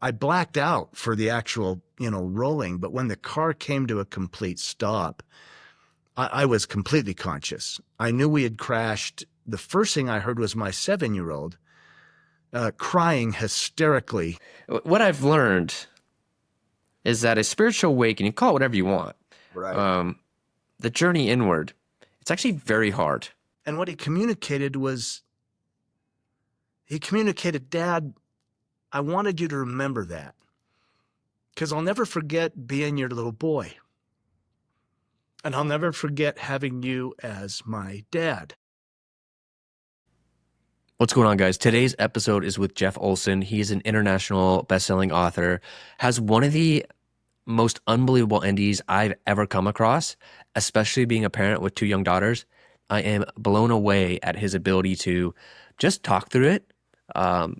I blacked out for the actual, rolling. But when the car came to a complete stop, I was completely conscious. I knew we had crashed. The first thing I heard was my 7-year-old crying hysterically. What I've learned is that a spiritual awakening, call it whatever you want, Right. um, the journey inward, it's actually very hard. And what he communicated was, Dad, I wanted you to remember that, because I'll never forget being your little boy. And I'll never forget having you as my dad. What's going on, guys? Today's episode is with Jeff Olsen. He is an international best-selling author, has one of the most unbelievable NDEs I've ever come across, especially being a parent with 2 young daughters. I am blown away at his ability to just talk through it,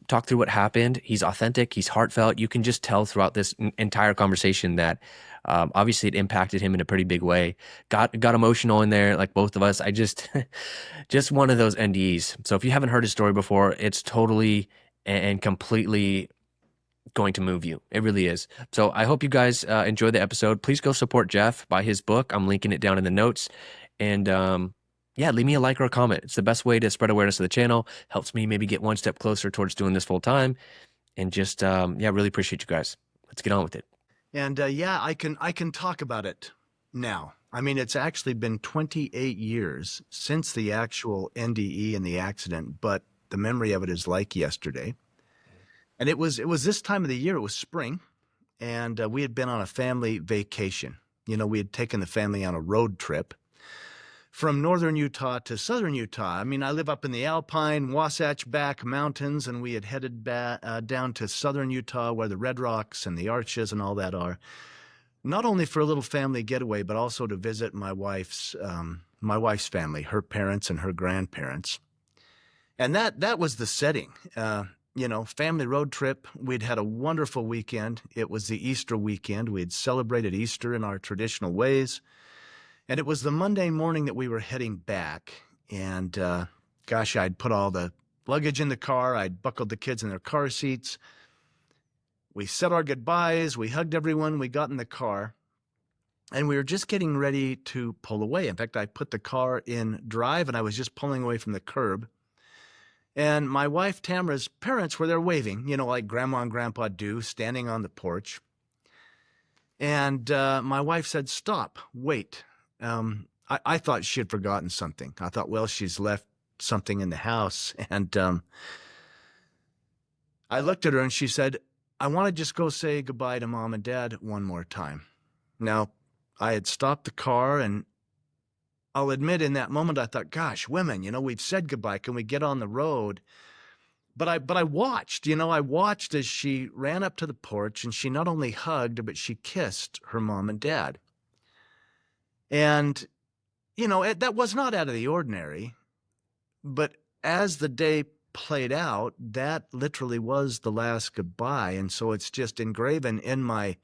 talk through what happened. He's authentic. He's heartfelt. You can just tell throughout this entire conversation that obviously it impacted him in a pretty big way. Got emotional in there, like both of us. I just, just one of those NDEs. So if you haven't heard his story before, it's totally and completely going to move you. It really is. So I hope you guys enjoy the episode. Please go support Jeff, buy his book. I'm linking it down in the notes. And yeah, leave me a like or a comment. It's the best way to spread awareness of the channel. Helps me maybe get one step closer towards doing this full time. And just, yeah, really appreciate you guys. Let's get on with it. And yeah, I can talk about it now. I mean, it's actually been 28 years since the actual NDE and the accident, but the memory of it is like yesterday. And it was this time of the year. It was spring, and we had been on a family vacation. We had taken the family on a road trip from northern Utah to southern Utah. I mean, I live up in the Alpine, Wasatch Back Mountains, and we had headed down to southern Utah where the Red Rocks and the Arches and all that are. Not only for a little family getaway, but also to visit my wife's family, her parents and her grandparents. And that was the setting. Family road trip. We'd had a wonderful weekend. It was the Easter weekend. We had celebrated Easter in our traditional ways. And it was the Monday morning that we were heading back. And gosh, I'd put all the luggage in the car. I'd buckled the kids in their car seats. We said our goodbyes. We hugged everyone. We got in the car. And we were just getting ready to pull away. In fact, I put the car in drive, and I was just pulling away from the curb. And my wife, Tamara's parents were there waving, like Grandma and Grandpa do, standing on the porch. And my wife said, "Stop, wait." I thought she had forgotten something. I thought, well, she's left something in the house. And I looked at her and she said, "I want to just go say goodbye to Mom and Dad one more time." Now, I had stopped the car, and I'll admit in that moment, I thought, gosh, women, we've said goodbye. Can we get on the road? But I watched, I watched as she ran up to the porch, and she not only hugged, but she kissed her mom and dad. And, that was not out of the ordinary. But as the day played out, that literally was the last goodbye. And so it's just engraven in my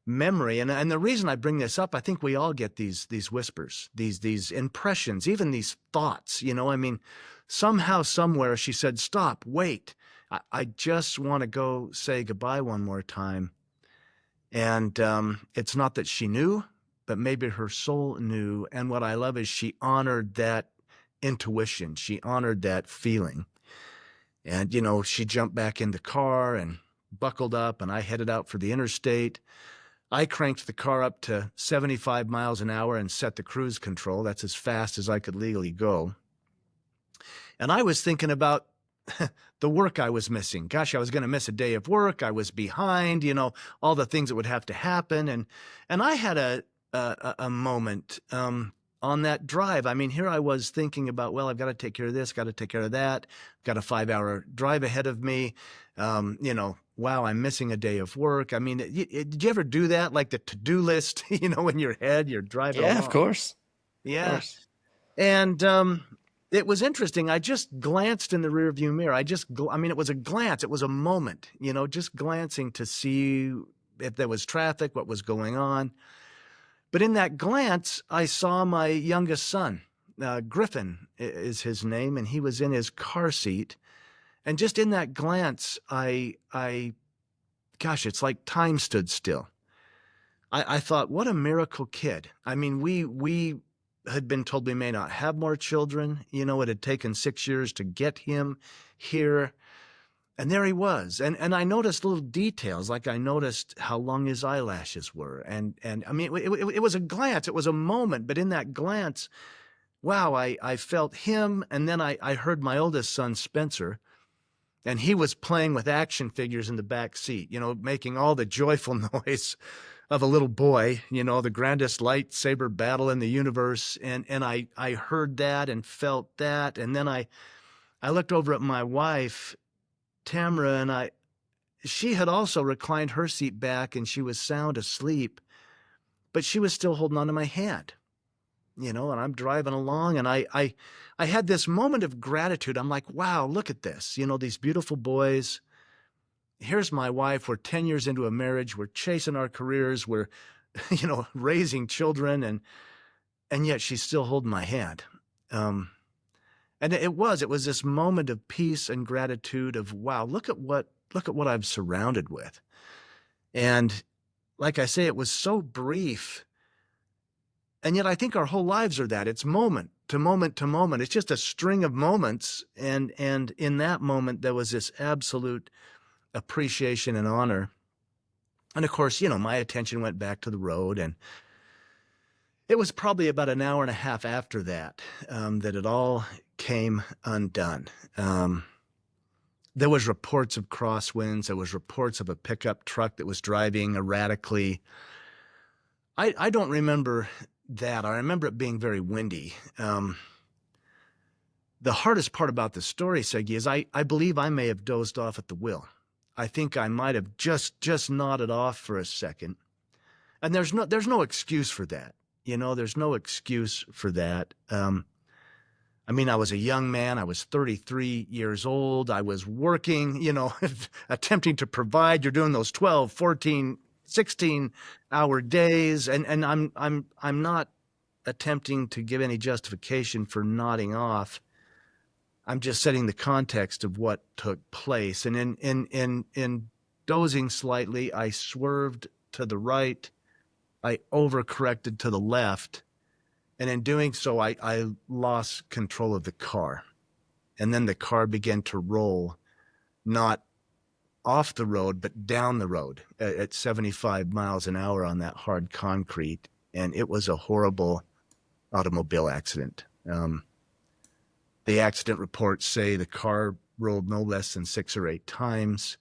memory. And the reason I bring this up, I think we all get these whispers, these impressions, even these thoughts, I mean, somehow, somewhere she said, "Stop, wait. I just want to go say goodbye one more time." And it's not that she knew, but maybe her soul knew. And what I love is she honored that intuition. She honored that feeling. And, she jumped back in the car and buckled up, and I headed out for the interstate. I cranked the car up to 75 miles an hour and set the cruise control. That's as fast as I could legally go. And I was thinking about the work I was missing. Gosh, I was going to miss a day of work. I was behind, all the things that would have to happen. And I had a moment on that drive. I mean, here I was thinking about, well, I've got to take care of this, got to take care of that. Got a 5-hour drive ahead of me. Wow, I'm missing a day of work. I mean, did you ever do that? Like the to-do list, in your head, you're driving along. Of course. Yeah. Of course. And it was interesting. I just glanced in the rearview mirror. It was a glance. It was a moment, just glancing to see if there was traffic, what was going on. But in that glance, I saw my youngest son, Griffin is his name, and he was in his car seat. And just in that glance, I gosh, it's like time stood still. I thought, what a miracle kid. I mean, we had been told we may not have more children. You know, it had taken 6 years to get him here. And there he was. And I noticed little details, like I noticed how long his eyelashes were. And I mean, it was a glance, it was a moment, but in that glance, wow, I felt him. And then I heard my oldest son, Spencer, and he was playing with action figures in the back seat, you know, making all the joyful noise of a little boy, you know, the grandest lightsaber battle in the universe. And I heard that and felt that. And then I looked over at my wife, Tamara, and she had also reclined her seat back and she was sound asleep, but she was still holding on to my hand, you know, and I'm driving along and I had this moment of gratitude. I'm like, wow, look at this, you know, these beautiful boys. Here's my wife. We're 10 years into a marriage. We're chasing our careers. We're, you know, raising children and yet she's still holding my hand. And it was this moment of peace and gratitude of, wow, look at what I'm surrounded with. And like I say, it was so brief. And yet I think our whole lives are that. It's moment to moment to moment. It's just a string of moments. And in that moment, there was this absolute appreciation and honor. And of course, you know, my attention went back to the road, and it was probably about an hour and a half after that that it all came undone. There was reports of crosswinds. There was reports of a pickup truck that was driving erratically. I don't remember that. I remember it being very windy. The hardest part about the story, Segi, is I believe I may have dozed off at the wheel. I think I might have just nodded off for a second. And there's no excuse for that. You know, there's no excuse for that. I mean, I was a young man. I was 33 years old. I was working, you know, attempting to provide. You're doing those 12, 14, 16-hour days. And I'm not attempting to give any justification for nodding off. I'm just setting the context of what took place. And in dozing slightly, I swerved to the right. I overcorrected to the left. And in doing so, I lost control of the car. And then the car began to roll, not off the road, but down the road at 75 miles an hour on that hard concrete. And it was a horrible automobile accident. The accident reports say the car rolled no less than 6 or 8 times.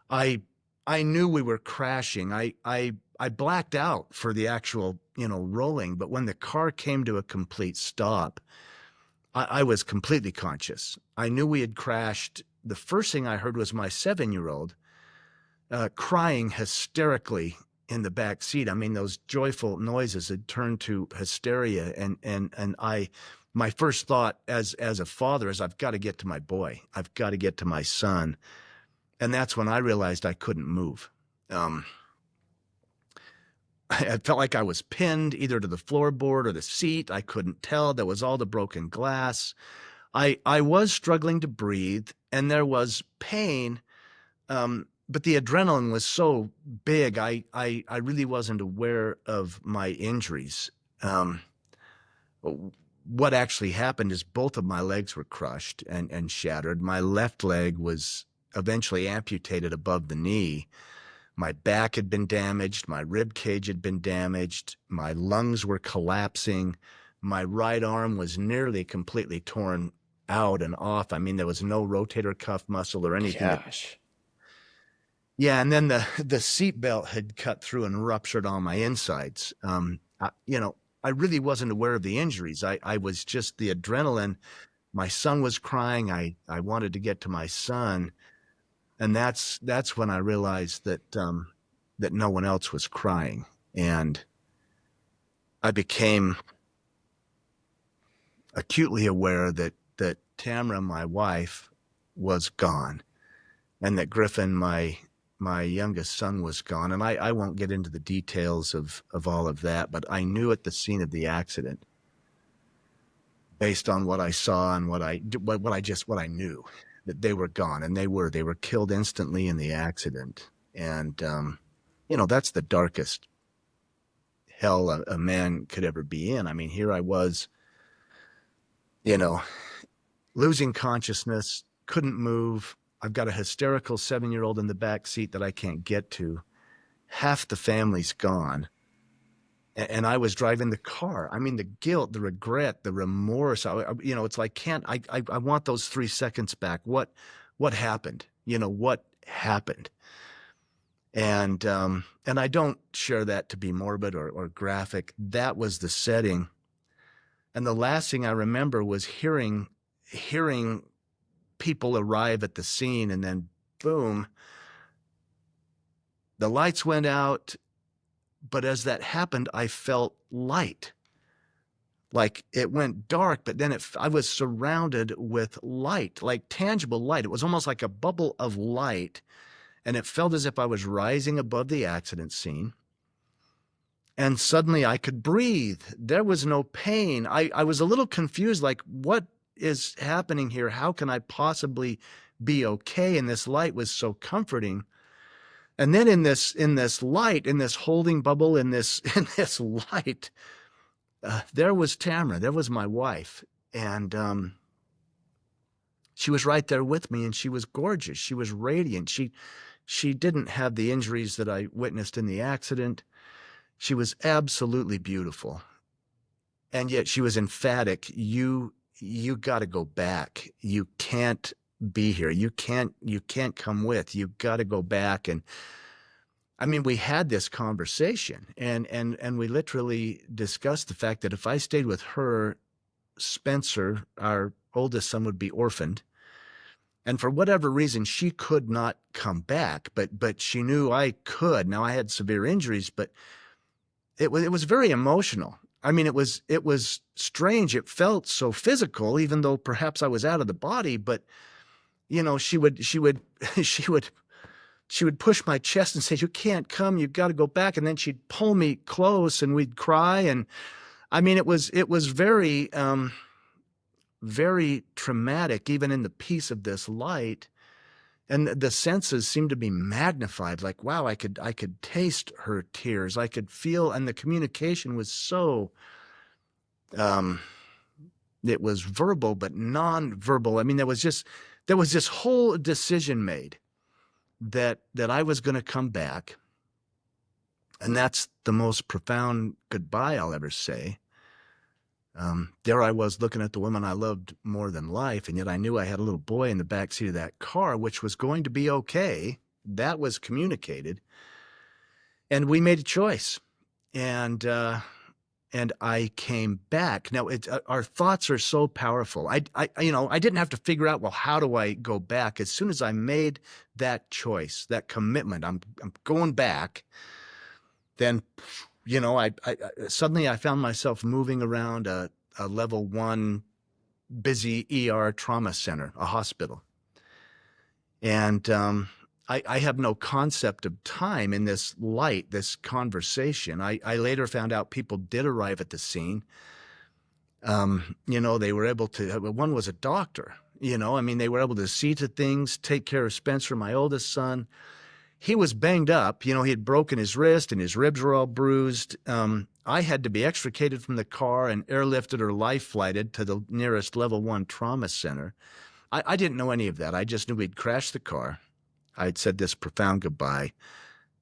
I knew we were crashing. I blacked out for the actual, you know, rolling, but when the car came to a complete stop, I was completely conscious. I knew we had crashed. The first thing I heard was my 7-year-old crying hysterically in the back seat. I mean, those joyful noises had turned to hysteria, and my first thought as a father is, I've got to get to my boy. I've got to get to my son. And that's when I realized I couldn't move. I felt like I was pinned either to the floorboard or the seat. I couldn't tell. There was all the broken glass. I was struggling to breathe, and there was pain, but the adrenaline was so big, I really wasn't aware of my injuries. What actually happened is both of my legs were crushed and shattered. My left leg was eventually amputated above the knee. My back had been damaged. My rib cage had been damaged. My lungs were collapsing. My right arm was nearly completely torn out and off. I mean, there was no rotator cuff muscle or anything. Gosh. Yeah, and then the seat belt had cut through and ruptured all my insides. You know, I really wasn't aware of the injuries. I was just the adrenaline. My son was crying. I wanted to get to my son. And that's when I realized that that no one else was crying, and I became acutely aware that Tamara, my wife, was gone, and that Griffin, my youngest son, was gone. And I won't get into the details of all of that, but I knew at the scene of the accident, based on what I saw and what I knew, that they were gone, and they were killed instantly in the accident. And, that's the darkest hell a man could ever be in. I mean, here I was, you know, losing consciousness, couldn't move. I've got a hysterical 7-year-old in the back seat that I can't get to. Half the family's gone. And I was driving the car. I mean, the guilt, the regret, the remorse. It's like, I want those 3 seconds back. What happened? What happened? And I don't share that to be morbid or graphic. That was the setting. And the last thing I remember was hearing people arrive at the scene, and then boom, the lights went out. But as that happened, I felt light. Like it went dark, but then I was surrounded with light, like tangible light. It was almost like a bubble of light. And it felt as if I was rising above the accident scene. And suddenly I could breathe. There was no pain. I was a little confused, like, what is happening here? How can I possibly be okay? And this light was so comforting. And then in this light, in this holding bubble, in this light, there was Tamara. There was my wife, and she was right there with me, and she was gorgeous. She was radiant. She didn't have the injuries that I witnessed in the accident. She was absolutely beautiful, and yet she was emphatic. You got to go back. You can't be here. You can't come with. You got to go back. And I mean, we had this conversation, and we literally discussed the fact that if I stayed with her, Spencer, our oldest son, would be orphaned. And for whatever reason, she could not come back, but she knew I could. Now, I had severe injuries, but it was very emotional. I mean, it was strange. It felt so physical, even though perhaps I was out of the body. But she would push my chest and say, "You can't come. You've got to go back." And then she'd pull me close, and we'd cry. And I mean, it was very very traumatic, even in the peace of this light. And the senses seemed to be magnified. Like, wow, I could taste her tears. I could feel, and the communication was so, it was verbal, but non-verbal. I mean, there was this whole decision made that I was going to come back. And that's the most profound goodbye I'll ever say. There I was looking at the woman I loved more than life, and yet I knew I had a little boy in the backseat of that car, which was going to be okay. That was communicated, and we made a choice, and I came back. Now, our thoughts are so powerful. I didn't have to figure out, well, how do I go back? As soon as I made that choice, that commitment, I'm going back. Then I suddenly I found myself moving around a level 1 busy ER trauma center, a hospital. And I have no concept of time in this light, this conversation. I later found out people did arrive at the scene. They were able to, one was a doctor, I mean, they were able to see to things, take care of Spencer, my oldest son. He was banged up. He had broken his wrist and his ribs were all bruised. I had to be extricated from the car and airlifted or life flighted to the nearest level 1 trauma center. I didn't know any of that. I just knew we'd crashed the car. I'd said this profound goodbye,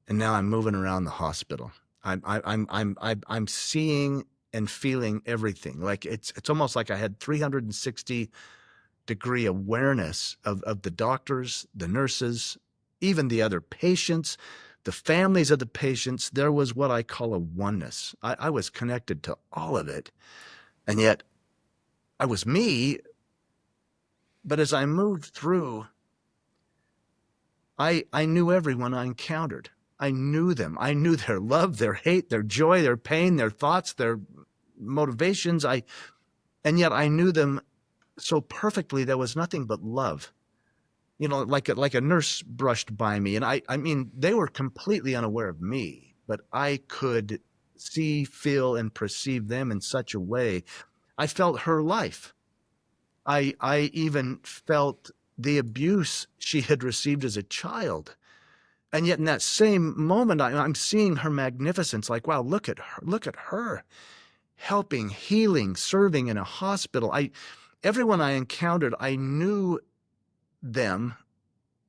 and now I'm moving around the hospital. I'm seeing and feeling everything. Like it's almost like I had 360-degree awareness of the doctors, the nurses, even the other patients, the families of the patients. There was what I call a oneness. I was connected to all of it. And yet I was me. But as I moved through, I knew everyone I encountered. I knew them. I knew their love, their hate, their joy, their pain, their thoughts, their motivations. And yet I knew them so perfectly. There was nothing but love. Like a nurse brushed by me. And I mean, they were completely unaware of me, but I could see, feel, and perceive them in such a way. I felt her life. I even felt the abuse she had received as a child. And yet in that same moment, I'm seeing her magnificence. Like, wow, look at her helping, healing, serving in a hospital. Everyone I encountered, I knew them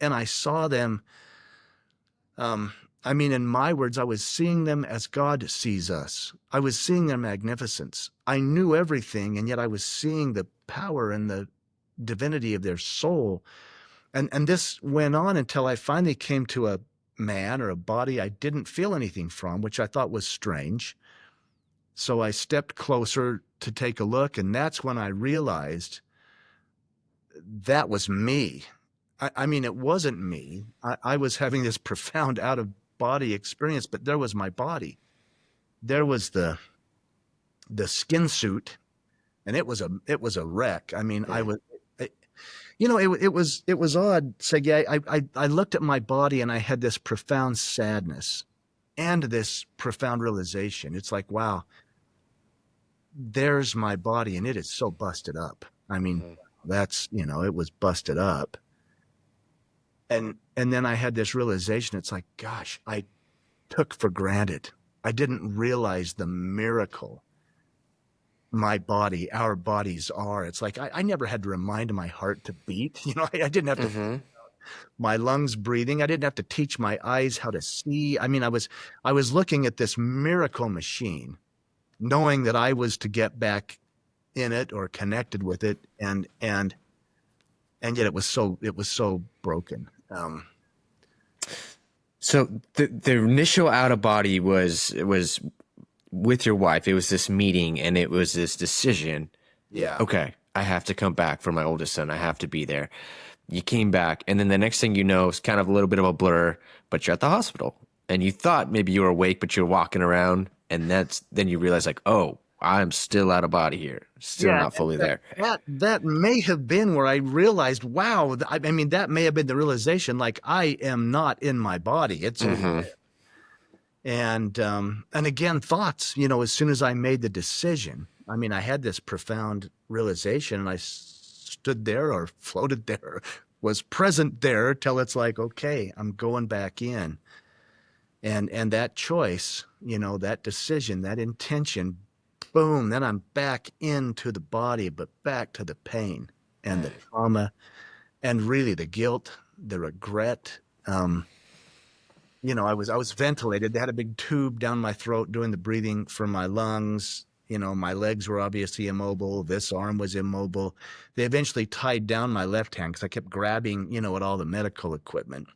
and I saw them. I mean, in my words, I was seeing them as God sees us. I was seeing their magnificence. I knew everything, and yet I was seeing the power and the divinity of their soul. And this went on until I finally came to a man or a body I didn't feel anything from, which I thought was strange. So I stepped closer to take a look, and that's when I realized that was me. I mean, it wasn't me. I was having this profound out of body experience, but there was my body. There was the skin suit, and it was a wreck. I mean, I Mm. was, it was odd, Segi. I looked at my body and I had this profound sadness and this profound realization. It's like, wow, there's my body, and it is so busted up. I mean, Mhm. it was busted up. And then I had this realization. It's like, gosh, I took for granted. I didn't realize the miracle my body, our bodies are. It's like I never had to remind my heart to beat. I didn't have to Mhm. my lungs breathing. I didn't have to teach my eyes how to see. I mean, I was looking at this miracle machine, knowing that I was to get back in it or connected with it, and yet it was so broken. So the initial out of body was with your wife. It was this meeting, and it was this decision. Yeah. Okay, I have to come back for my oldest son. I have to be there. You came back, and then the next thing you know, it's kind of a little bit of a blur, but you're at the hospital, and you thought maybe you were awake, but you're walking around, and then you realize like, oh, I'm still out of body here, still Yeah, not fully that there. that may have been where I realized, wow, I mean, that may have been the realization, like, I am not in my body. It's over. Hmm. And again, thoughts, as soon as I made the decision, I mean, I had this profound realization, and I stood there or floated there, was present there till it's like, okay, I'm going back in. And that choice, that decision, that intention, boom, then I'm back into the body, but back to the pain and the trauma and really the guilt, the regret. I was ventilated. They had a big tube down my throat doing the breathing for my lungs. My legs were obviously immobile. This arm was immobile. They eventually tied down my left hand because I kept grabbing, at all the medical equipment.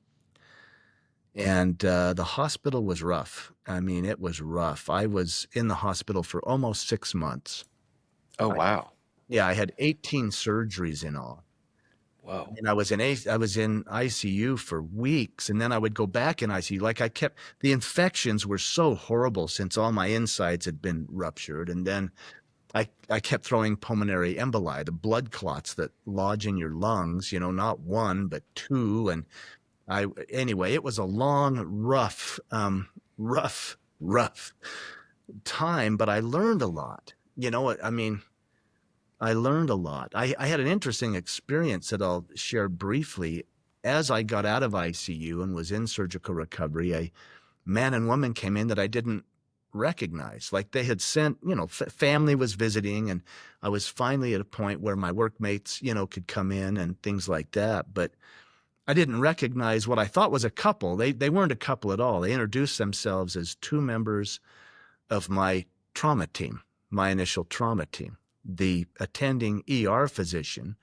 And the hospital was rough. I mean, it was rough. I was in the hospital for almost 6 months. Oh I, wow, yeah, I had 18 surgeries in all. I whoa, mean, I was in ICU for weeks, and then I would go back in ICU. Like, the infections were so horrible since all my insides had been ruptured, and then I kept throwing pulmonary emboli, the blood clots that lodge in your lungs. Not one but two, and anyway, it was a long, rough time, but I learned a lot. I mean, I learned a lot. I had an interesting experience that I'll share briefly. As I got out of ICU and was in surgical recovery, a man and woman came in that I didn't recognize. Like, they had sent, family was visiting, and I was finally at a point where my workmates, could come in and things like that. But I didn't recognize what I thought was a couple. They weren't a couple at all. They introduced themselves as two members of my trauma team, my initial trauma team, the attending ER physician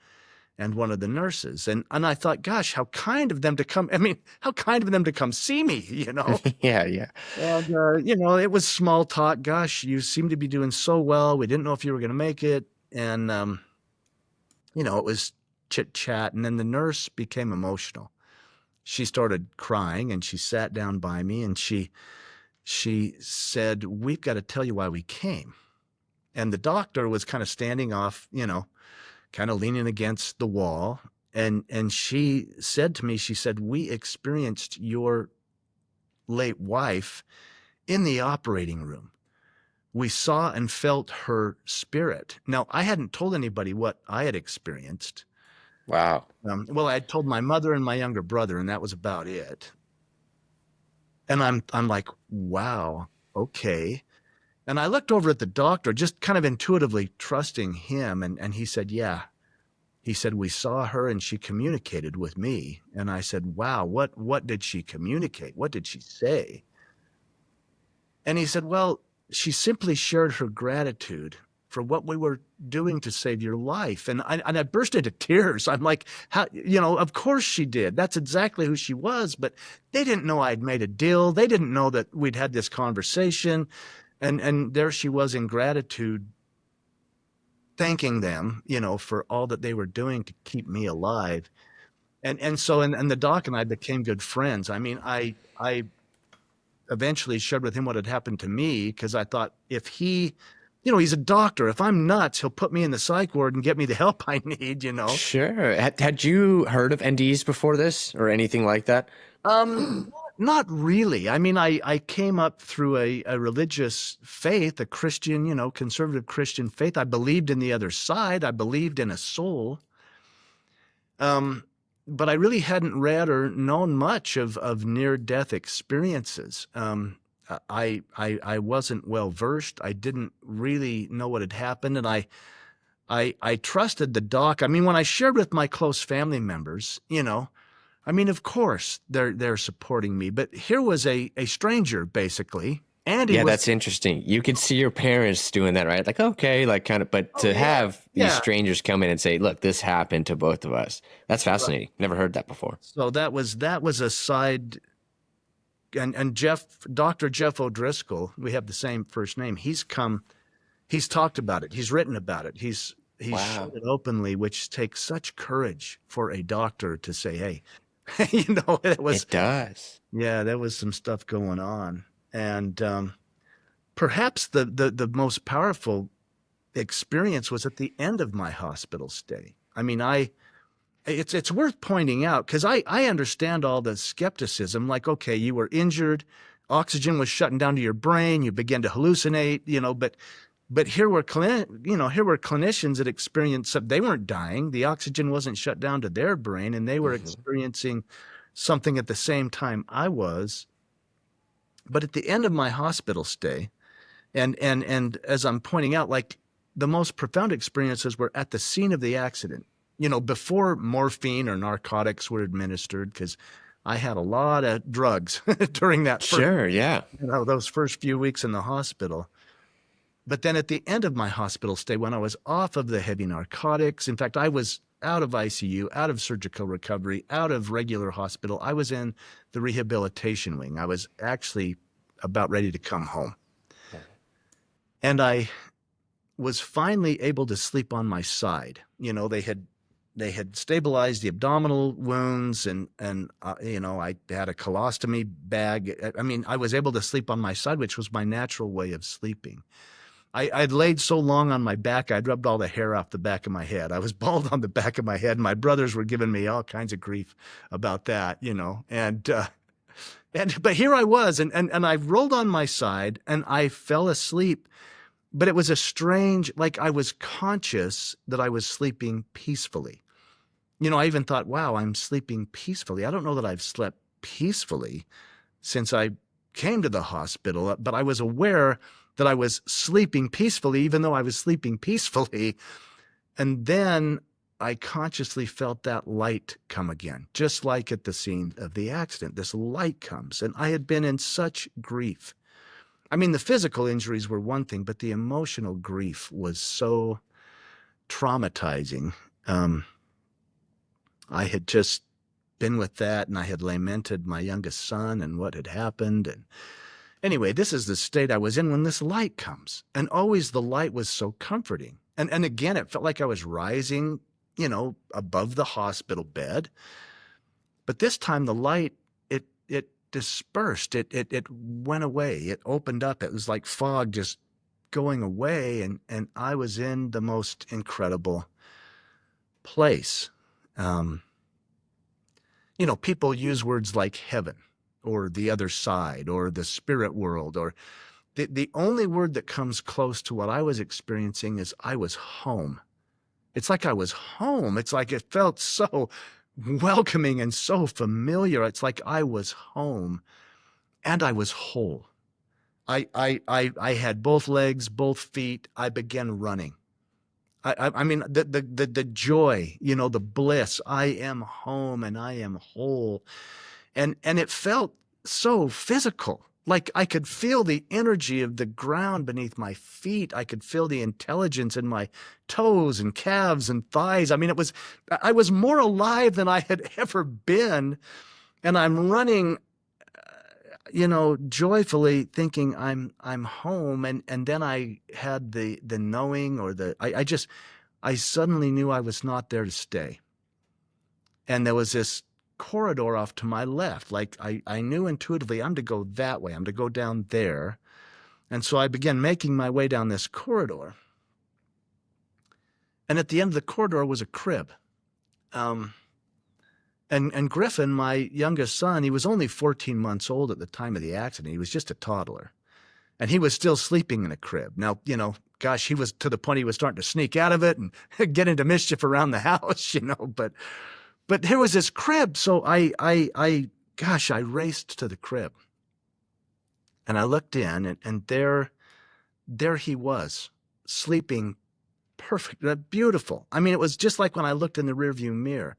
and one of the nurses. And I thought, gosh, how kind of them to come. I mean, how kind of them to come see me. yeah, yeah. And, it was small talk. Gosh, you seem to be doing so well. We didn't know if you were going to make it. And, it was chit chat. And then the nurse became emotional. She started crying, and she sat down by me, and she said, "We've got to tell you why we came." And the doctor was kind of standing off, kind of leaning against the wall. And she said to me, she said, "We experienced your late wife in the operating room. We saw and felt her spirit." Now, I hadn't told anybody what I had experienced. Wow. Well, I had told my mother and my younger brother, and that was about it. And I'm like, wow, okay. And I looked over at the doctor, just kind of intuitively trusting him, and he said, yeah. He said, we saw her and she communicated with me. And I said, wow, what did she communicate? What did she say? And he said, well, she simply shared her gratitude for what we were doing to save your life. And I burst into tears. I'm like, how, of course she did. That's exactly who she was. But they didn't know I'd made a deal. They didn't know that we'd had this conversation. And there she was in gratitude, thanking them, for all that they were doing to keep me alive. And the doc and I became good friends. I mean, I eventually shared with him what had happened to me, because I thought, if he, he's a doctor. If I'm nuts, he'll put me in the psych ward and get me the help I need. Sure. Had you heard of NDEs before this or anything like that? Um, not really. I mean, I came up through a religious faith, a Christian, conservative Christian faith. I believed in the other side. I believed in a soul. Um, but I really hadn't read or known much of near-death experiences. I wasn't well versed. I didn't really know what had happened, and I trusted the doc. I mean, when I shared with my close family members, I mean, of course they're supporting me, but here was a stranger, basically. And he Yeah, was, that's interesting. You could see your parents doing that, right? Like, okay, like kind of, but oh to yeah, have these yeah, strangers come in and say, look, this happened to both of us. That's right. fascinating. Never heard that before. So that was a side. And Dr. Jeff O'Driscoll, we have the same first name. He's talked about it. He's written about it. He's Wow. shared it openly, which takes such courage for a doctor to say, hey, it was, It does. yeah, there was some stuff going on. And perhaps the most powerful experience was at the end of my hospital stay. I mean, it's worth pointing out, because I understand all the skepticism. Like, okay, you were injured, oxygen was shutting down to your brain, you began to hallucinate, but here were clinicians that experienced, they weren't dying, the oxygen wasn't shut down to their brain, and they were Hmm. experiencing something at the same time I was. But at the end of my hospital stay, and as I'm pointing out, like, the most profound experiences were at the scene of the accident, before morphine or narcotics were administered, because I had a lot of drugs during that first, Sure. Yeah. those first few weeks in the hospital. But then at the end of my hospital stay, when I was off of the heavy narcotics, in fact, I was out of ICU, out of surgical recovery, out of regular hospital. I was in the rehabilitation wing. I was actually about ready to come home. And I was finally able to sleep on my side. They had stabilized the abdominal wounds, and I had a colostomy bag. I mean, I was able to sleep on my side, which was my natural way of sleeping. I'd laid so long on my back, I'd rubbed all the hair off the back of my head. I was bald on the back of my head. My brothers were giving me all kinds of grief about that, and but here I was, and I rolled on my side, and I fell asleep. But it was a strange, like, I was conscious that I was sleeping peacefully. I even thought, wow, I'm sleeping peacefully. I don't know that I've slept peacefully since I came to the hospital, but I was aware that I was sleeping peacefully, even though I was sleeping peacefully. And then I consciously felt that light come again, just like at the scene of the accident. This light comes, and I had been in such grief. I mean, the physical injuries were one thing, but the emotional grief was so traumatizing. Um, I had just been with that, and I had lamented my youngest son and what had happened. And anyway, this is the state I was in when this light comes. And always the light was so comforting. And again, it felt like I was rising, above the hospital bed. But this time the light, it dispersed. It went away. It opened up. It was like fog just going away. And I was in the most incredible place. Um, People use words like heaven or the other side or the spirit world, or the only word that comes close to what I was experiencing is I was home. It's like I was home. It's like it felt so welcoming and so familiar. It's like I was home. and I was whole. I had both legs, both feet. I began running. I mean, the joy, the bliss. I am home and I am whole. And it felt so physical. Like I could feel the energy of the ground beneath my feet. I could feel the intelligence in my toes and calves and thighs. I mean, I was more alive than I had ever been. And I'm running, joyfully thinking I'm home. And then I had the knowing, or I suddenly knew I was not there to stay. And there was this corridor off to my left. Like I knew intuitively I'm to go that way. I'm to go down there. And so I began making my way down this corridor. And at the end of the corridor was a crib. And Griffin, my youngest son, he was only 14 months old at the time of the accident. He was just a toddler. And he was still sleeping in a crib. Now, gosh, he was to the point he was starting to sneak out of it and get into mischief around the house, But there was this crib, so I raced to the crib, and I looked in, and there he was, sleeping perfect, beautiful. I mean, it was just like when I looked in the rearview mirror.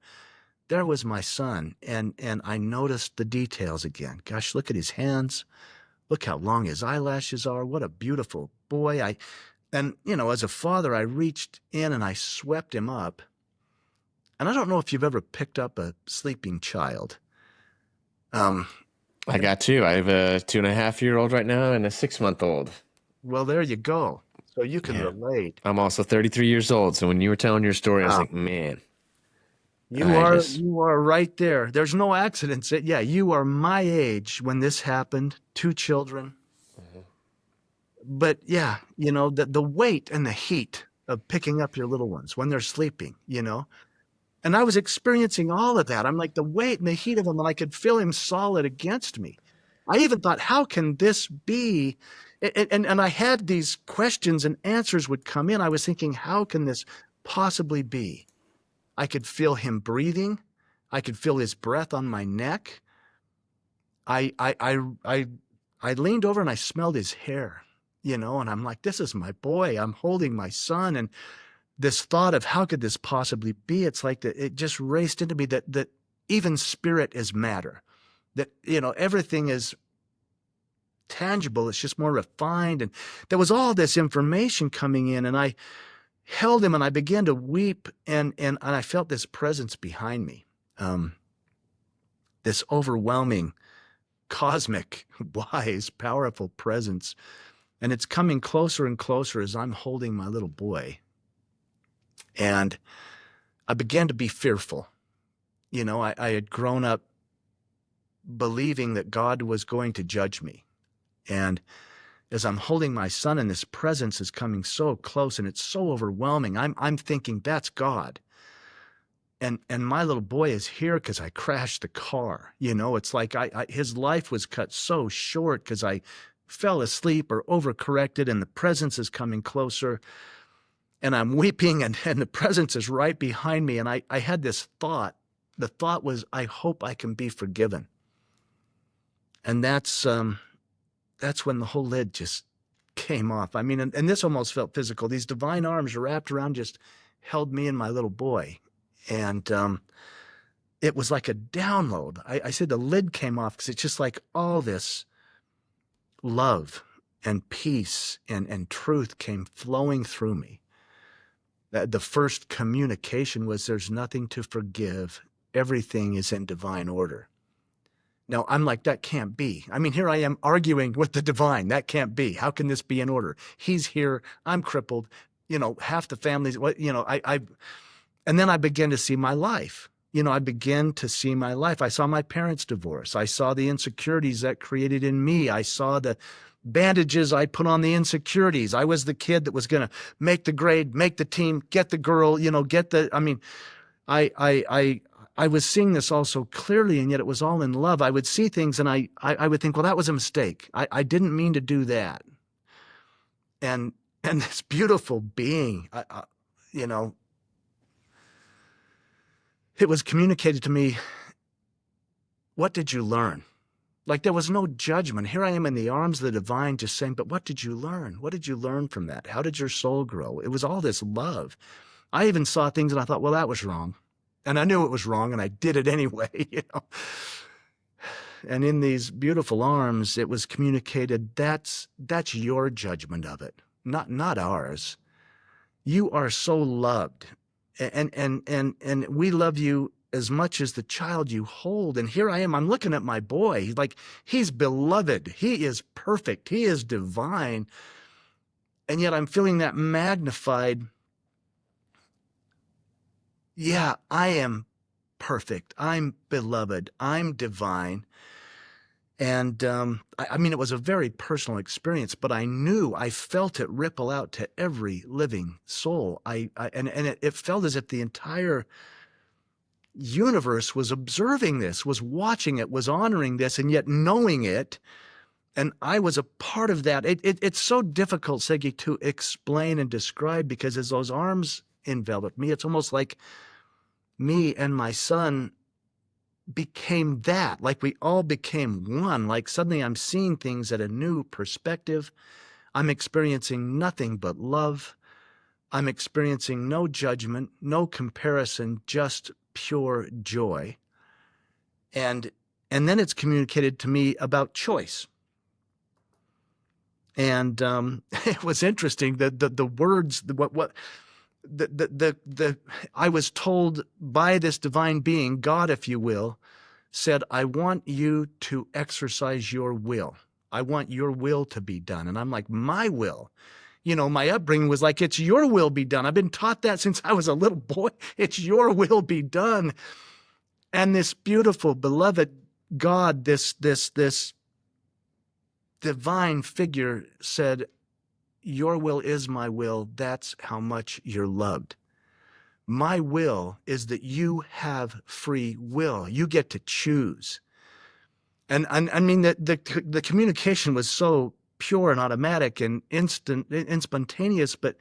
There was my son, and I noticed the details again. Gosh, look at his hands. Look how long his eyelashes are. What a beautiful boy. As a father, I reached in and I swept him up. And I don't know if you've ever picked up a sleeping child. I got two. I have a 2.5-year-old right now and a 6-month-old. Well, there you go. So you can relate. I'm also 33 years old. So when you were telling your story, I was like, man. You are right there. There's no accidents. Yeah, you are my age when this happened. 2 children. Mm-hmm. But yeah, the weight and the heat of picking up your little ones when they're sleeping, And I was experiencing all of that. I'm like, the weight and the heat of him, and I could feel him solid against me. I even thought, how can this be? And I had these questions and answers would come in. I was thinking, how can this possibly be? I could feel him breathing. I could feel his breath on my neck. I leaned over and I smelled his hair, and I'm like, this is my boy. I'm holding my son. And this thought of how could this possibly be? It's like that it just raced into me that even spirit is matter, that, everything is tangible. It's just more refined. And there was all this information coming in, and I held him and I began to weep, and I felt this presence behind me, this overwhelming, cosmic, wise, powerful presence. And it's coming closer and closer as I'm holding my little boy. And I began to be fearful. I had grown up believing that God was going to judge me. And as I'm holding my son and this presence is coming so close and it's so overwhelming, I'm thinking that's God. And my little boy is here because I crashed the car. It's like his life was cut so short because I fell asleep or overcorrected, and the presence is coming closer. And I'm weeping, and the presence is right behind me. And I had this thought. The thought was, I hope I can be forgiven. And that's when the whole lid just came off. I mean, and this almost felt physical. These divine arms wrapped around, just held me and my little boy. And it was like a download. I said the lid came off because it's just like all this love and peace and truth came flowing through me. The first communication was, there's nothing to forgive. Everything is in divine order. Now, I'm like, that can't be. I mean, here I am arguing with the divine. That can't be. How can this be in order? He's here. I'm crippled. Half the family's, and then I began to see my life. I began to see my life. I saw my parents divorce. I saw the insecurities that created in me. I saw the bandages I put on the insecurities. I was the kid that was going to make the grade, make the team, get the girl, I was seeing this all so clearly, and yet it was all in love. I would see things and I would think, well, that was a mistake. I didn't mean to do that. And this beautiful being, it was communicated to me. What did you learn? Like there was no judgment. Here I am in the arms of the divine just saying, but what did you learn? What did you learn from that? How did your soul grow? It was all this love. I even saw things and I thought, well, that was wrong. And I knew it was wrong and I did it anyway, you know. And in these beautiful arms, it was communicated, that's your judgment of it, not ours. You are so loved. And we love you as much as the child you hold. And here I am, I'm looking at my boy, like he's beloved, he is perfect, he is divine. And yet I'm feeling that magnified. Yeah, I am perfect. I'm beloved. I'm divine. And I mean, it was a very personal experience, but I felt it ripple out to every living soul. And it felt as if the entire universe was observing this, was watching it, was honoring this, and yet knowing it. And I was a part of that. It's so difficult, Segi, to explain and describe, because as those arms enveloped me, it's almost like me and my son became that, like we all became one. Like suddenly I'm seeing things at a new perspective. I'm experiencing nothing but love. I'm experiencing no judgment, no comparison, just pure joy. And then it's communicated to me about choice. And it was interesting that the words, I was told by this divine being, God, if you will, said, I want you to exercise your will. I want your will to be done. And I'm like, my will? You know, my upbringing was like, it's your will be done. I've been taught that since I was a little boy. It's your will be done. And this beautiful, beloved God, this divine figure said, your will is my will. That's how much you're loved. My will is that you have free will. You get to choose. And I mean, the communication was so pure and automatic and instant and spontaneous, but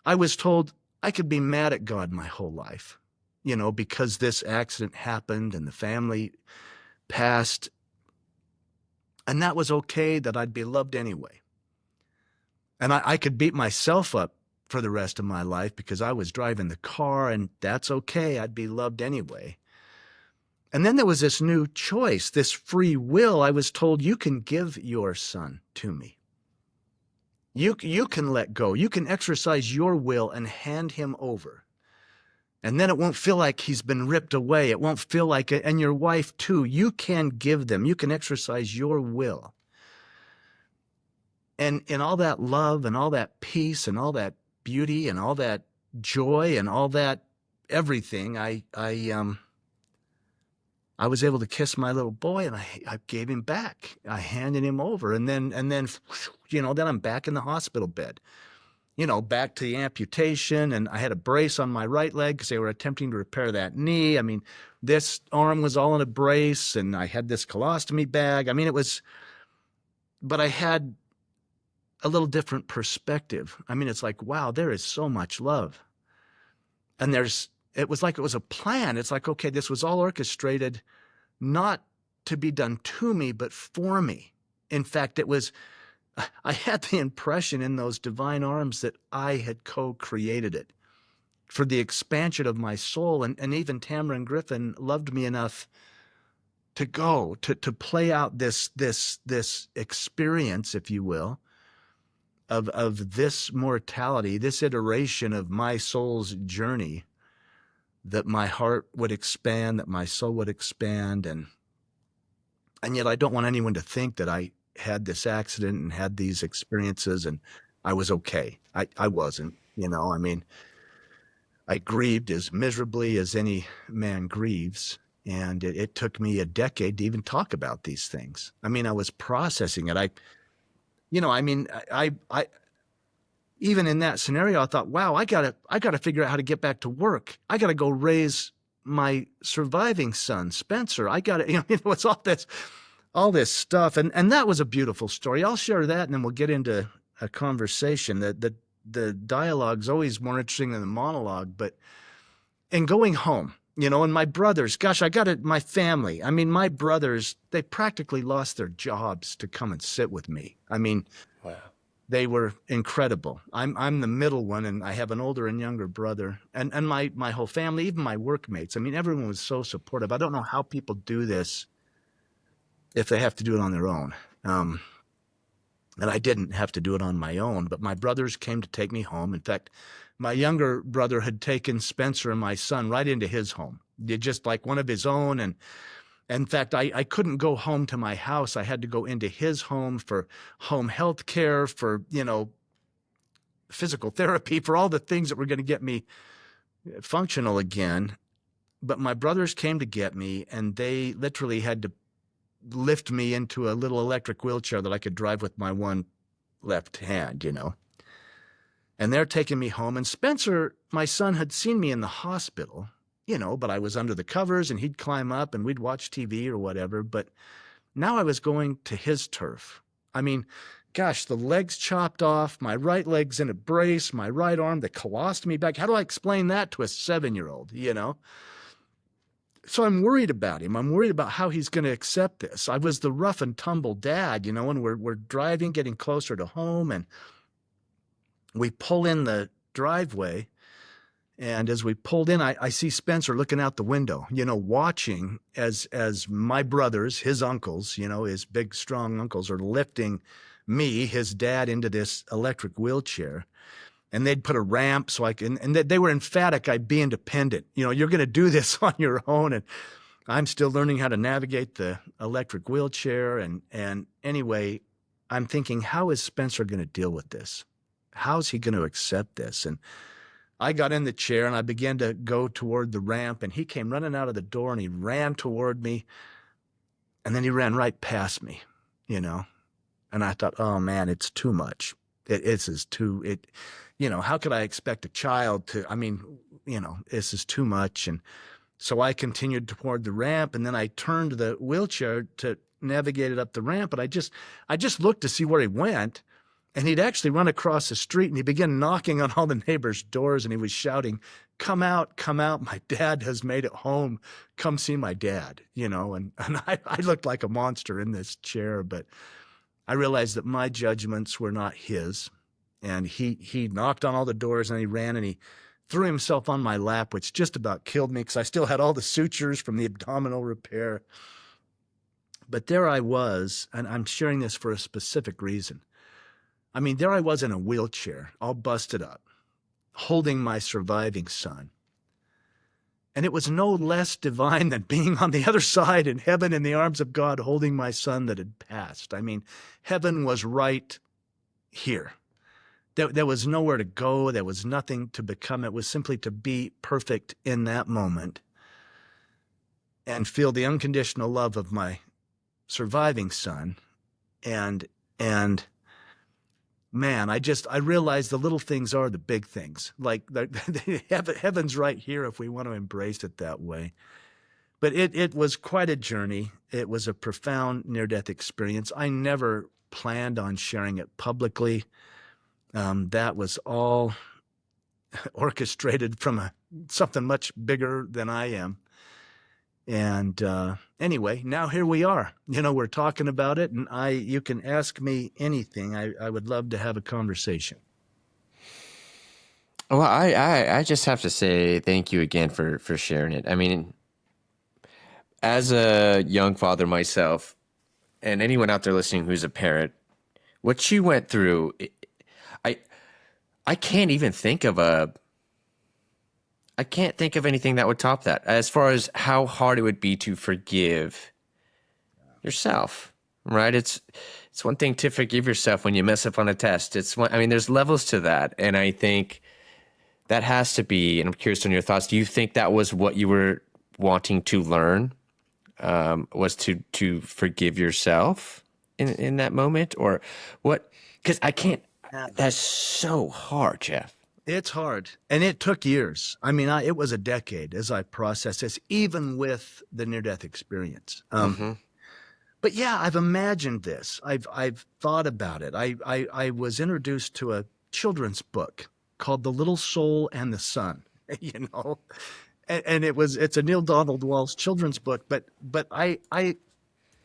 I was told I could be mad at God my whole life, you know, because this accident happened and the family passed. And that was okay, that I'd be loved anyway. And I could beat myself up for the rest of my life because I was driving the car, and that's okay. I'd be loved anyway. And then there was this new choice, this free will. I was told, you can give your son to me. You can let go. You can exercise your will and hand him over. And then it won't feel like he's been ripped away. It won't feel like it. And your wife too. You can give them. You can exercise your will. And in all that love and all that peace and all that beauty and all that joy and all that everything, I was able to kiss my little boy, and I gave him back. I handed him over, and then you know, then I'm back in the hospital bed, you know, back to the amputation, and I had a brace on my right leg because they were attempting to repair that knee. I mean, this arm was all in a brace, and I had this colostomy bag. I mean, it was, but I had a little different perspective. I mean, it's like, wow, there is so much love. And it was like it was a plan. It's like, okay, this was all orchestrated not to be done to me, but for me. In fact, I had the impression in those divine arms that I had co-created it for the expansion of my soul. And even Tamara and Griffin loved me enough to go, to play out this experience, if you will, of this mortality, this iteration of my soul's journey, that my heart would expand, that my soul would expand. And yet I don't want anyone to think that I had this accident and had these experiences and I was okay. I wasn't, you know, I mean, I grieved as miserably as any man grieves. And it took me a decade to even talk about these things. I mean, I was processing it. I even in that scenario, I thought, wow, I gotta figure out how to get back to work. I gotta go raise my surviving son, Spencer. I gotta, you know, it's all this stuff. And that was a beautiful story. I'll share that, and then we'll get into a conversation. The dialogue's always more interesting than the monologue. But in going home, And my brothers, gosh, I got it, my family. I mean, my brothers, they practically lost their jobs to come and sit with me. I mean, Wow. they were incredible. I'm the middle one, and I have an older and younger brother, and my whole family, even my workmates. I mean, everyone was so supportive. I don't know how people do this if they have to do it on their own. And I didn't have to do it on my own, but my brothers came to take me home. In fact, my younger brother had taken Spencer and my son right into his home, just like one of his own. And in fact, I couldn't go home to my house. I had to go into his home for home health care, for, physical therapy, for all the things that were going to get me functional again. But my brothers came to get me, and they literally had to lift me into a little electric wheelchair that I could drive with my one left hand. And they're taking me home. And Spencer, my son, had seen me in the hospital, but I was under the covers, and he'd climb up and we'd watch TV or whatever. But now I was going to his turf. I mean, gosh, the legs chopped off, my right leg's in a brace, my right arm, the colostomy bag. How do I explain that to a 7-year-old, So I'm worried about him. I'm worried about how he's going to accept this. I was the rough and tumble dad, and we're driving, getting closer to home, and we pull in the driveway. And as we pulled in, I see Spencer looking out the window, watching as my brothers, his uncles, his big, strong uncles, are lifting me, his dad, into this electric wheelchair. And they'd put a ramp so I can, and they were emphatic I'd be independent. You're going to do this on your own. And I'm still learning how to navigate the electric wheelchair. And anyway, I'm thinking, how is Spencer going to deal with this? How's he going to accept this? And I got in the chair and I began to go toward the ramp, and he came running out of the door and he ran toward me, and then he ran right past me, and I thought, oh man, it's too much. How could I expect a child to, this is too much. And so I continued toward the ramp, and then I turned the wheelchair to navigate it up the ramp, and I just looked to see where he went. And he'd actually run across the street, and he began knocking on all the neighbors' doors, and he was shouting, come out, my dad has made it home. Come see my dad, and I looked like a monster in this chair, but I realized that my judgments were not his. And he knocked on all the doors, and he ran, and he threw himself on my lap, which just about killed me because I still had all the sutures from the abdominal repair. But there I was, and I'm sharing this for a specific reason. I mean, there I was in a wheelchair, all busted up, holding my surviving son. And it was no less divine than being on the other side in heaven in the arms of God, holding my son that had passed. I mean, heaven was right here. There was nowhere to go. There was nothing to become. It was simply to be perfect in that moment and feel the unconditional love of my surviving son. And man, I realized the little things are the big things. Like heaven's right here if we want to embrace it that way. But it was quite a journey. It was a profound near-death experience. I never planned on sharing it publicly. That was all orchestrated from something much bigger than I am. And anyway, now here we are. We're talking about it, and you can ask me anything. I would love to have a conversation. Well, I just have to say thank you again for sharing it. I mean, as a young father myself, and anyone out there listening who's a parent, what you went through, I can't even think of I can't think of anything that would top that as far as how hard it would be to forgive yourself, right? It's one thing to forgive yourself when you mess up on a test. There's levels to that. And I think that has to be, and I'm curious on your thoughts. Do you think that was what you were wanting to learn, was to forgive yourself in that moment, or what? Because I can't, that's so hard, Jeff. It's hard, and it took years. I mean, it was a decade as I processed this, even with the near-death experience. But yeah, I've imagined this. I've thought about it. I was introduced to a children's book called The Little Soul and the Sun, and it's a Neil Donald Walsh children's book, but I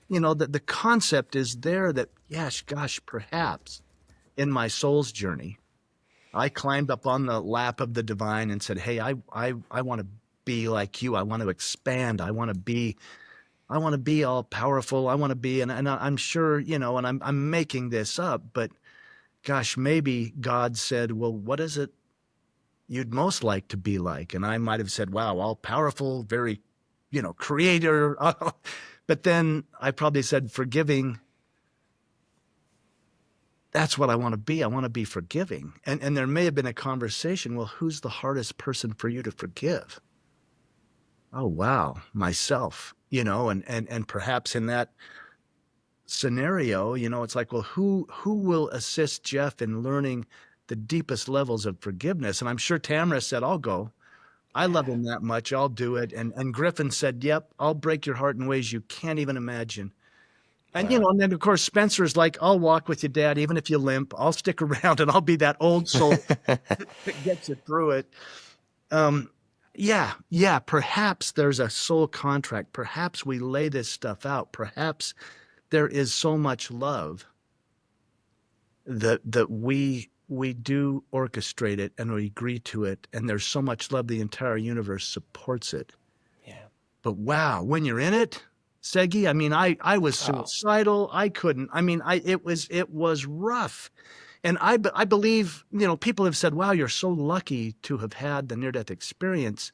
that the concept is there that, yes, gosh, perhaps in my soul's journey, I climbed up on the lap of the divine and said, hey, I want to be like you. I want to expand. I want to be all powerful. I want to be, and I'm sure, and I'm making this up, but gosh, maybe God said, well, what is it you'd most like to be like? And I might have said, wow, all powerful, very, creator. But then I probably said forgiving. That's what I want to be. I want to be forgiving. And there may have been a conversation. Well, who's the hardest person for you to forgive? Oh, wow, myself, and perhaps in that scenario, it's like, well, who will assist Jeff in learning the deepest levels of forgiveness? And I'm sure Tamara said, I'll go. I love him that much. I'll do it. And Griffin said, yep, I'll break your heart in ways you can't even imagine. And, Wow. and then, of course, Spencer's like, I'll walk with you, Dad, even if you limp. I'll stick around and I'll be that old soul that gets you through it. Yeah, perhaps there's a soul contract. Perhaps we lay this stuff out. Perhaps there is so much love that we do orchestrate it and we agree to it. And there's so much love, the entire universe supports it. Yeah. But wow, when you're in it, Segi, I mean, I was suicidal. I couldn't. I mean, it was rough, and I believe people have said, "Wow, you're so lucky to have had the near-death experience."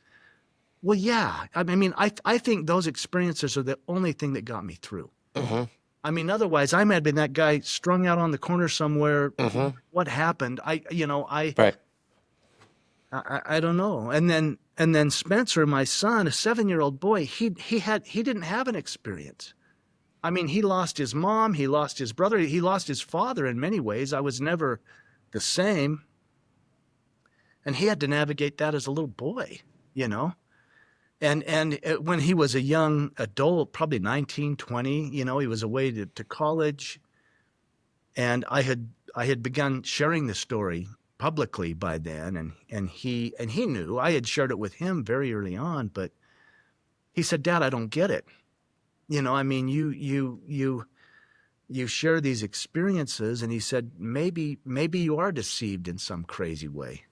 Well, yeah. I mean, I think those experiences are the only thing that got me through. Mm-hmm. I mean, otherwise, I might have been that guy strung out on the corner somewhere. Mm-hmm. What happened? Right. I don't know. And then Spencer, my son, a 7-year-old boy, he didn't have an experience. I mean, he lost his mom, he lost his brother, he lost his father in many ways. I was never the same. And he had to navigate that as a little boy, And when he was a young adult, probably 19, 20, he was away to college. And I had begun sharing the story publicly by then, and he knew. I had shared it with him very early on, but he said, Dad, I don't get it. I mean, you share these experiences, and he said, maybe you are deceived in some crazy way.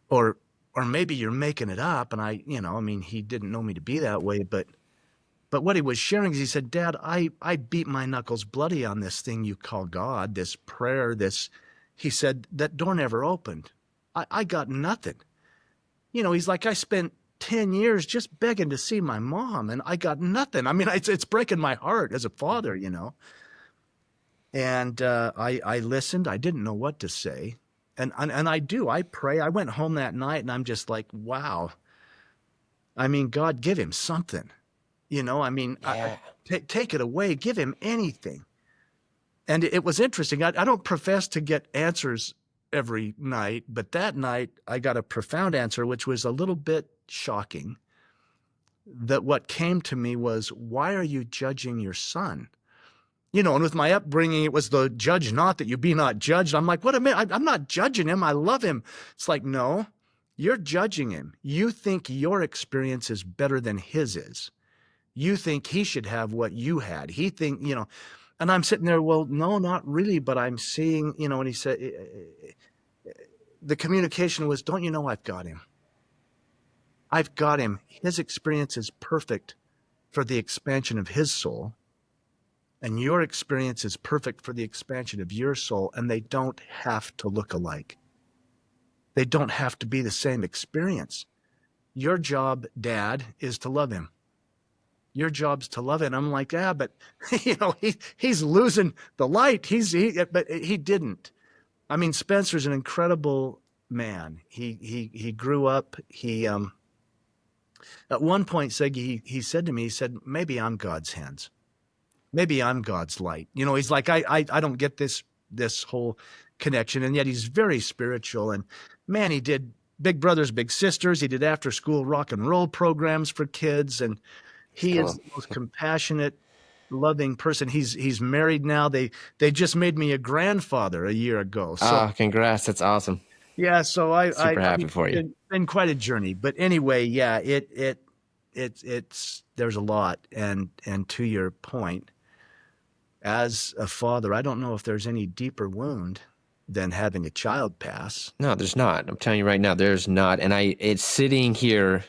Or maybe you're making it up. And I mean, he didn't know me to be that way, but what he was sharing is he said, Dad, I beat my knuckles bloody on this thing you call God, this prayer, he said, that door never opened. I got nothing. He's like, I spent 10 years just begging to see my mom, and I got nothing. I mean, it's breaking my heart as a father, And I listened. I didn't know what to say. And I pray. I went home that night, and I'm just like, wow. I mean, God, give him something. I mean, Yeah. take it away. Give him anything. And it was interesting. I don't profess to get answers every night, but that night I got a profound answer, which was a little bit shocking. That what came to me was, why are you judging your son? And with my upbringing, it was the judge not that you be not judged. I'm like, what a minute. I'm not judging him. I love him. It's like, no, you're judging him. You think your experience is better than his is. You think he should have what you had. He think, and I'm sitting there, well, no, not really, but I'm seeing, and he said, the communication was, don't you know I've got him? I've got him. His experience is perfect for the expansion of his soul, and your experience is perfect for the expansion of your soul, and they don't have to look alike. They don't have to be the same experience. Your job, Dad, is to love him. Your job's to love it. And I'm like, yeah, but he's losing the light. But he didn't. I mean, Spencer's an incredible man. He grew up. He at one point, Segi, he said to me, he said, maybe I'm God's hands. Maybe I'm God's light. He's like, I don't get this whole connection, and yet he's very spiritual. And man, he did Big Brothers Big Sisters. He did after school rock and roll programs for kids, and he is the most compassionate, loving person. He's married now. They just made me a grandfather a year ago. So Congrats. That's awesome. Yeah, so Super I happy mean, for you. it's been quite a journey. But anyway, yeah, it's there's a lot. And to your point, as a father, I don't know if there's any deeper wound than having a child pass. No, there's not. I'm telling you right now, there's not. And it's sitting here.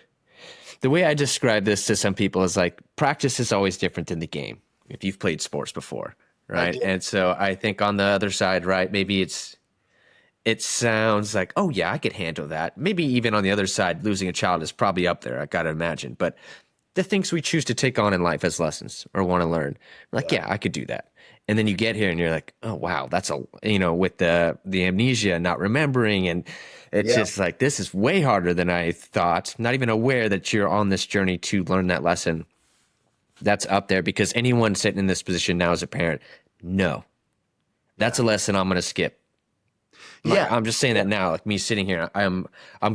The way I describe this to some people is like practice is always different than the game. If you've played sports before, I right? did. And so I think on the other side, right, maybe it sounds like, oh yeah, I could handle that. Maybe even on the other side, losing a child is probably up there. I got to imagine. But the things we choose to take on in life as lessons or want to learn, we're like, Yeah. yeah, I could do that. And then you get here and you're like, oh wow, that's with the amnesia, not remembering, and it's Yeah. just like this is way harder than I thought. Not even aware that you're on this journey to learn that lesson. That's up there because anyone sitting in this position now as a parent, no, that's a lesson I'm going to skip. Yeah. I'm just saying that now, like me sitting here, I'm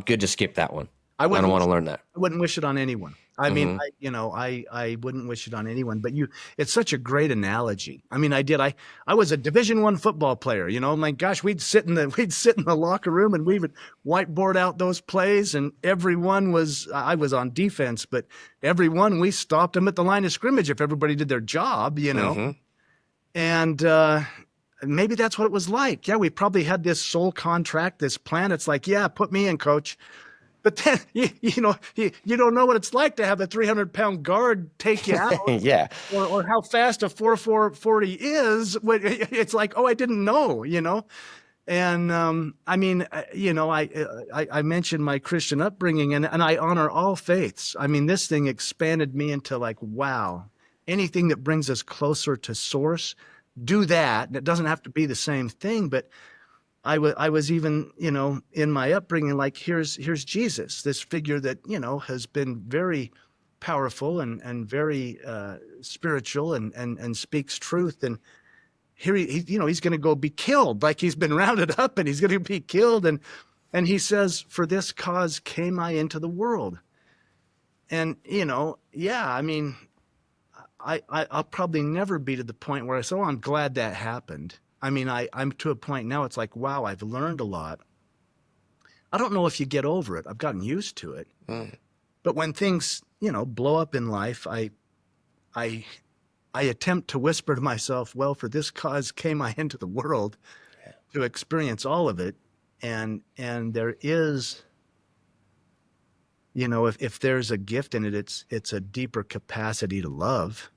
good to skip that one. I I don't wouldn't want wish, to learn that. I wouldn't wish it on anyone. I mean, Hmm. I wouldn't wish it on anyone, but it's such a great analogy. I mean, I was a Division I football player, my gosh, we'd sit in the locker room and we would whiteboard out those plays and I was on defense, but everyone, we stopped them at the line of scrimmage if everybody did their job. Hmm. And, maybe that's what it was like. Yeah, we probably had this soul contract, this plan. It's like, yeah, put me in, coach. But then you don't know what it's like to have a 300-pound guard take you out, Yeah. or how fast a 4.40 is. It's like, oh, I didn't know. And I mean, I mentioned my Christian upbringing, and I honor all faiths. I mean, this thing expanded me into like, wow, anything that brings us closer to source, do that. And it doesn't have to be the same thing, but I was even, in my upbringing, like here's Jesus, this figure that, has been very powerful and very spiritual and speaks truth. And here he's going to go be killed, like he's been rounded up and he's going to be killed. And he says, for this cause came I into the world. And, yeah, I mean, I'll probably never be to the point where I say, oh, I'm glad that happened. I mean, I'm to a point now, it's like, wow, I've learned a lot. I don't know if you get over it. I've gotten used to it. Mm. But when things, blow up in life, I I attempt to whisper to myself, well, for this cause came I into the world to experience all of it. And there is, if there's a gift in it, it's a deeper capacity to love.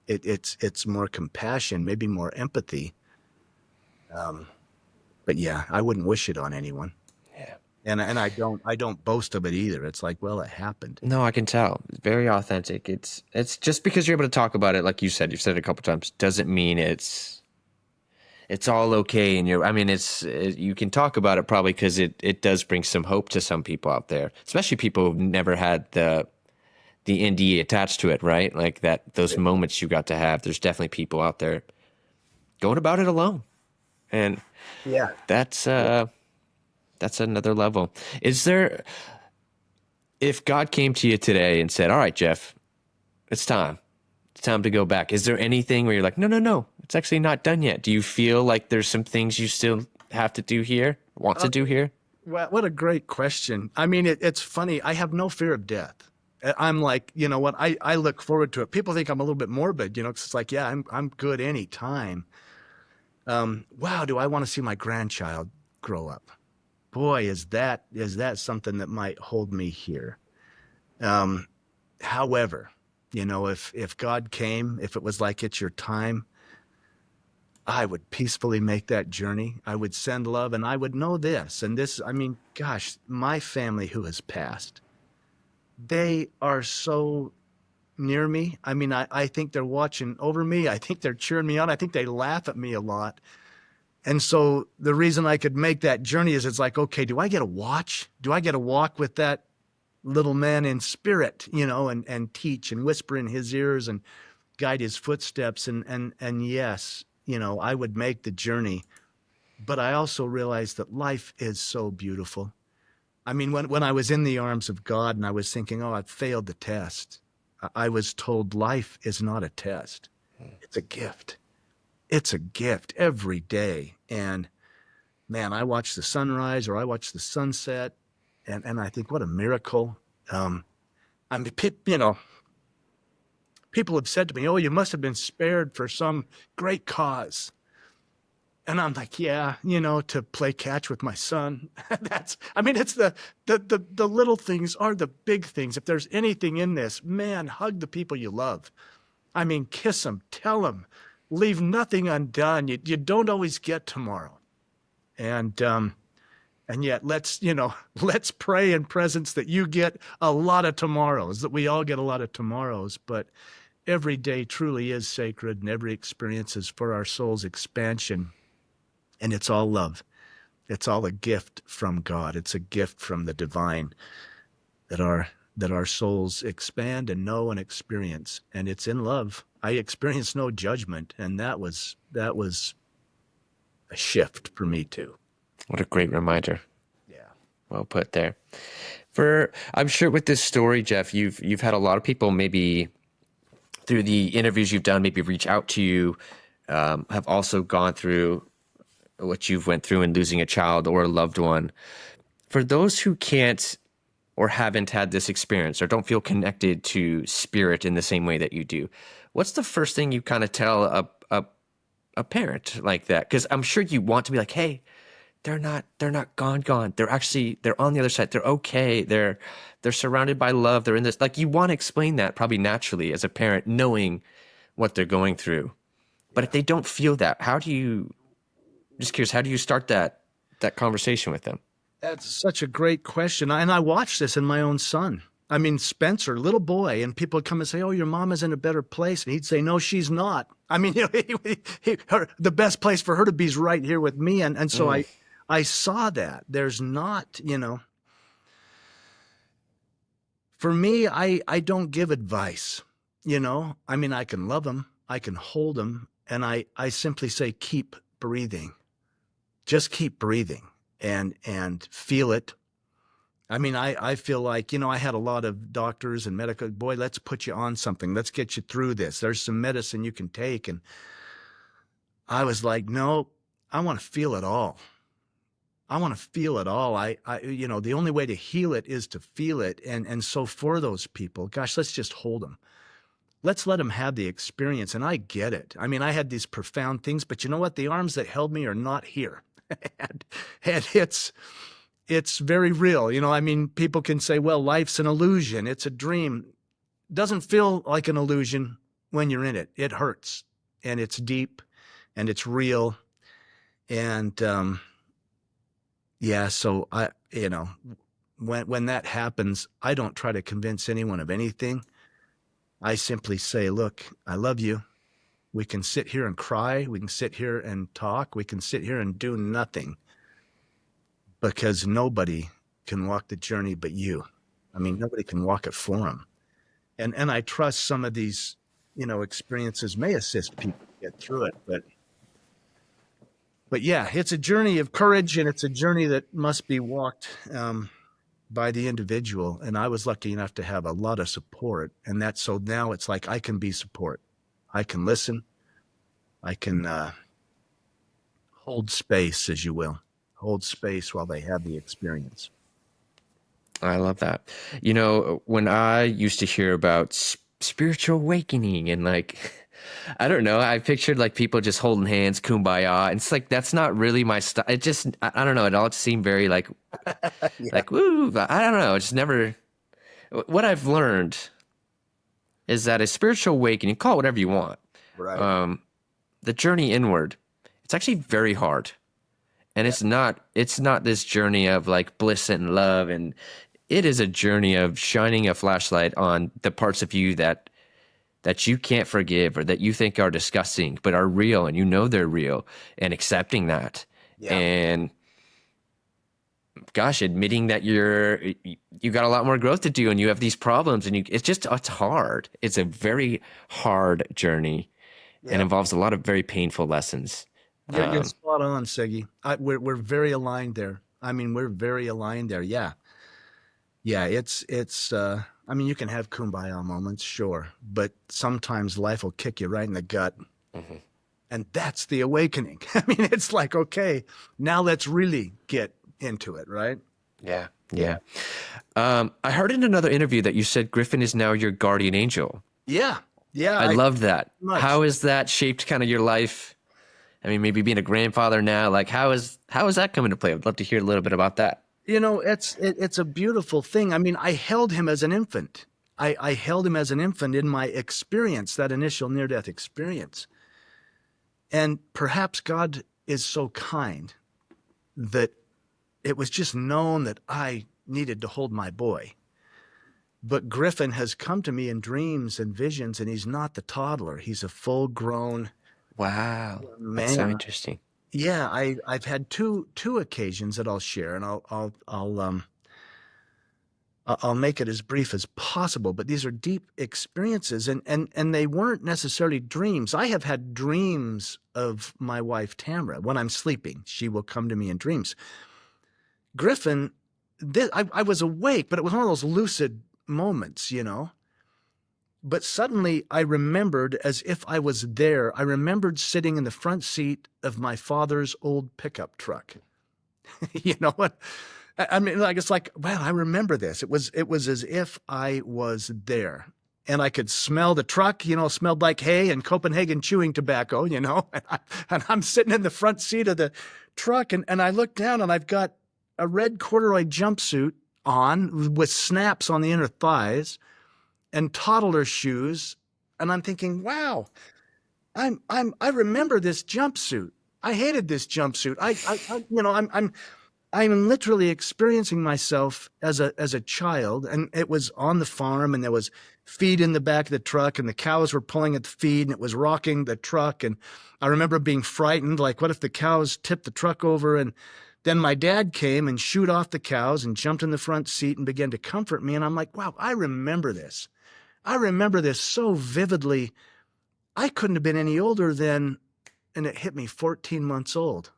It's more compassion, maybe more empathy. But yeah, I wouldn't wish it on anyone. Yeah. And I don't boast of it either. It's like, well, it happened. No, I can tell. It's very authentic. It's just because you're able to talk about it, like you've said it a couple times, doesn't mean it's all okay. And you can talk about it probably because it does bring some hope to some people out there, especially people who've never had the NDE attached to it, right? Like those moments you got to have. There's definitely people out there going about it alone, and Yeah. that's another level. Is there, if God came to you today and said, "All right, Jeff, it's time. It's time to go back." Is there anything where you're like, "No, no, no, it's actually not done yet"? Do you feel like there's some things you still have to do here, want to do here? Well, what a great question. I mean, it's funny. I have no fear of death. I'm like, you know what? I look forward to it. People think I'm a little bit morbid, 'cause it's like, yeah, I'm good any time. Wow, do I want to see my grandchild grow up? Boy, is that something that might hold me here. However, if God came, if it was like it's your time, I would peacefully make that journey. I would send love, and I would know this. And this, I mean, gosh, my family who has passed, they are so near me. I mean, I think they're watching over me. I think they're cheering me on. I think they laugh at me a lot. And so the reason I could make that journey is it's like, okay, do I get a watch? Do I get to walk with that little man in spirit, and teach and whisper in his ears and guide his footsteps? And yes, I would make the journey. But I also realized that life is so beautiful. I mean, when I was in the arms of God and I was thinking, oh, I've failed the test, I was told life is not a test. It's a gift. It's a gift every day. And man, I watch the sunrise or I watch the sunset, and I think, what a miracle. I mean, people have said to me, "Oh, you must have been spared for some great cause." And I'm like, yeah, to play catch with my son. I mean, it's the little things are the big things. If there's anything in this, man, hug the people you love. I mean, kiss them, tell them, leave nothing undone. You don't always get tomorrow. And yet let's pray in presence that you get a lot of tomorrows, that we all get a lot of tomorrows. But every day truly is sacred, and every experience is for our soul's expansion. And it's all love. It's all a gift from God. It's a gift from the divine that our souls expand and know and experience. And it's in love. I experienced no judgment, and that was a shift for me too. What a great reminder. Yeah. Well put there. I'm sure with this story, Jeff, you've had a lot of people maybe through the interviews you've done, maybe reach out to you, have also gone through what you've went through in losing a child or a loved one. For those who can't or haven't had this experience or don't feel connected to spirit in the same way that you do, what's the first thing you kind of tell a parent like that? Because I'm sure you want to be like, hey, they're not gone. They're on the other side. They're okay. They're surrounded by love. They're in this, like, you want to explain that probably naturally as a parent, knowing what they're going through. But if they don't feel that, just curious, how do you start that conversation with them? That's such a great question. And I watched this in my own son. I mean, Spencer, little boy, and people would come and say, "Oh, your mom is in a better place." And he'd say, "No, she's not." I mean, the best place for her to be is right here with me. And so I saw that. There's not, for me, I don't give advice, I mean, I can love them, I can hold them, and I simply say, keep breathing. Just keep breathing and feel it. I mean, I feel like, I had a lot of doctors and medical, boy, let's put you on something. Let's get you through this. There's some medicine you can take. And I was like, no, I want to feel it all. I want to feel it all. The only way to heal it is to feel it. And so for those people, gosh, let's just hold them. Let's let them have the experience. And I get it. I mean, I had these profound things, but you know what? The arms that held me are not here. and it's very real. I mean, people can say, well, life's an illusion. It's a dream. It doesn't feel like an illusion when you're in it. It hurts, and it's deep, and it's real. And, yeah, so when that happens, I don't try to convince anyone of anything. I simply say, look, I love you. We can sit here and cry. We can sit here and talk. We can sit here and do nothing, because nobody can walk the journey but you. I mean, nobody can walk it for them. And I trust some of these, experiences may assist people to get through it. But yeah, it's a journey of courage, and it's a journey that must be walked by the individual. And I was lucky enough to have a lot of support. And so now it's like I can be support. I can listen. I can hold space, as you will. Hold space while they have the experience. I love that. When I used to hear about spiritual awakening and I don't know, I pictured like people just holding hands, kumbaya. And it's like, that's not really my style. It just, I don't know. It all just seemed very like woo. I don't know. It's never, what I've learned is that a spiritual awakening, call it whatever you want. Right. The journey inward, it's actually very hard. And it's not this journey of like bliss and love. And it is a journey of shining a flashlight on the parts of you that you can't forgive or that you think are disgusting, but are real, and they're real, and accepting that. Yeah. And gosh, admitting that you got a lot more growth to do and you have these problems, and it's hard. It's a very hard journey and involves a lot of very painful lessons. You're spot on, Siggy. We're very aligned there. I mean, we're very aligned there. Yeah. Yeah. It's, I mean, you can have kumbaya moments, sure, but sometimes life will kick you right in the gut. Mm-hmm. And that's the awakening. I mean, it's like, okay, now let's really get into it, right? Yeah. Yeah. I heard in another interview that you said Griffin is now your guardian angel. Yeah. Yeah. I loved that. much. How has that shaped kind of your life? I mean, maybe being a grandfather now, like how is that coming to play? I'd love to hear a little bit about that. You know, it's a beautiful thing. I mean, I held him as an infant. I held him as an infant in my experience, that initial near-death experience. And perhaps God is so kind that it was just known that I needed to hold my boy. But Griffin has come to me in dreams and visions, and he's not the toddler. He's a full-grown Wow. man. That's so interesting. Yeah, I've had two occasions that I'll share, and I'll make it as brief as possible. But these are deep experiences, and they weren't necessarily dreams. I have had dreams of my wife Tamara. When I'm sleeping, she will come to me in dreams. Griffin, I was awake, but it was one of those lucid moments, you know. But suddenly I remembered, as if I was there, I remembered sitting in the front seat of my father's old pickup truck. You know what? I mean, like, it's like, wow, I remember this. It was as if I was there. And I could smell the truck, you know, smelled like hay and Copenhagen chewing tobacco, you know. And I'm sitting in the front seat of the truck, and I look down, and I've got a red corduroy jumpsuit on with snaps on the inner thighs and toddler shoes, and I'm thinking, wow, I remember this jumpsuit. I hated this jumpsuit. I'm literally experiencing myself as a child, and it was on the farm, and there was feed in the back of the truck, and the cows were pulling at the feed, and it was rocking the truck, and I remember being frightened, like, what if the cows tipped the truck over? And then my dad came and shooed off the cows and jumped in the front seat and began to comfort me, and I'm like, wow, I remember this. I remember this so vividly. I couldn't have been any older then, and it hit me 14 months old.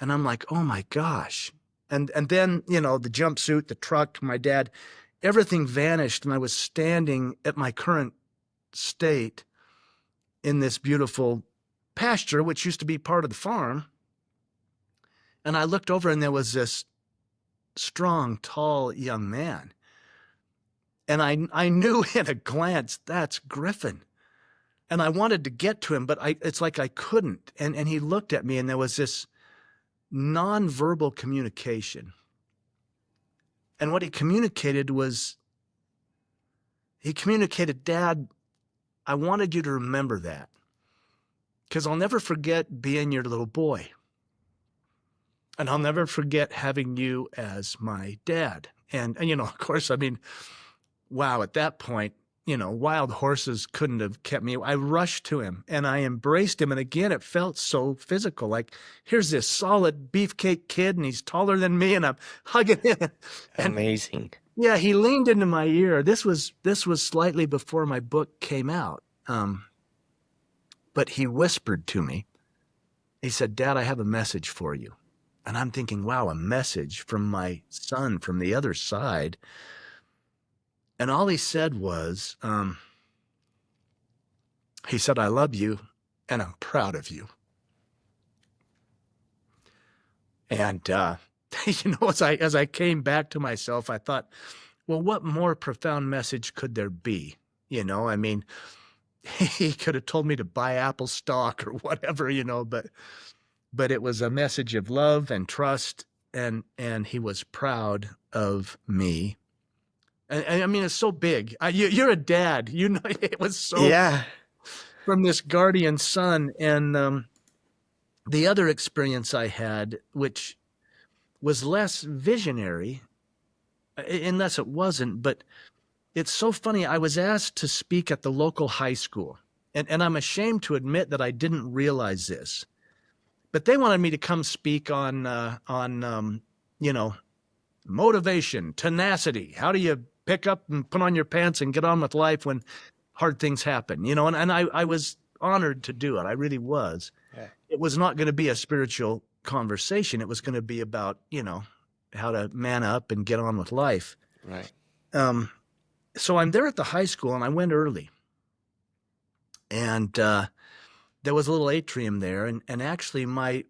And I'm like, oh my gosh. And then, you know, the jumpsuit, the truck, my dad, everything vanished, and I was standing at my current state in this beautiful pasture, which used to be part of the farm. And I looked over, and there was this strong, tall young man. And I knew in a glance, that's Griffin. And I wanted to get to him, but it's like I couldn't. And he looked at me, and there was this nonverbal communication. And what he communicated was, Dad, I wanted you to remember that, because I'll never forget being your little boy. And I'll never forget having you as my dad. And you know, of course, I mean, wow, at that point, you know, wild horses couldn't have kept me. I rushed to him, and I embraced him. And again, it felt so physical. Like, here's this solid beefcake kid, and he's taller than me, and I'm hugging him. And amazing. yeah, he leaned into my ear. This was slightly before my book came out. But he whispered to me. He said, Dad, I have a message for you. And I'm thinking, wow, a message from my son from the other side. And all he said was, he said, I love you, and I'm proud of you. And, you know, as I came back to myself, I thought, well, what more profound message could there be? You know, I mean, he could have told me to buy Apple stock or whatever, you know, but it was a message of love and trust, and he was proud of me. And I mean, it's so big. You're a dad, you know. It was so, yeah, from this guardian son. And the other experience I had, which was less visionary, unless it wasn't, but it's so funny. I was asked to speak at the local high school, and I'm ashamed to admit that I didn't realize this, but they wanted me to come speak on you know, motivation, tenacity. How do you pick up and put on your pants and get on with life when hard things happen, you know? And I was honored to do it. I really was. Yeah. It was not going to be a spiritual conversation. It was going to be about, you know, how to man up and get on with life. Right. So I'm there at the high school, and I went early. And there was a little atrium there, and actually my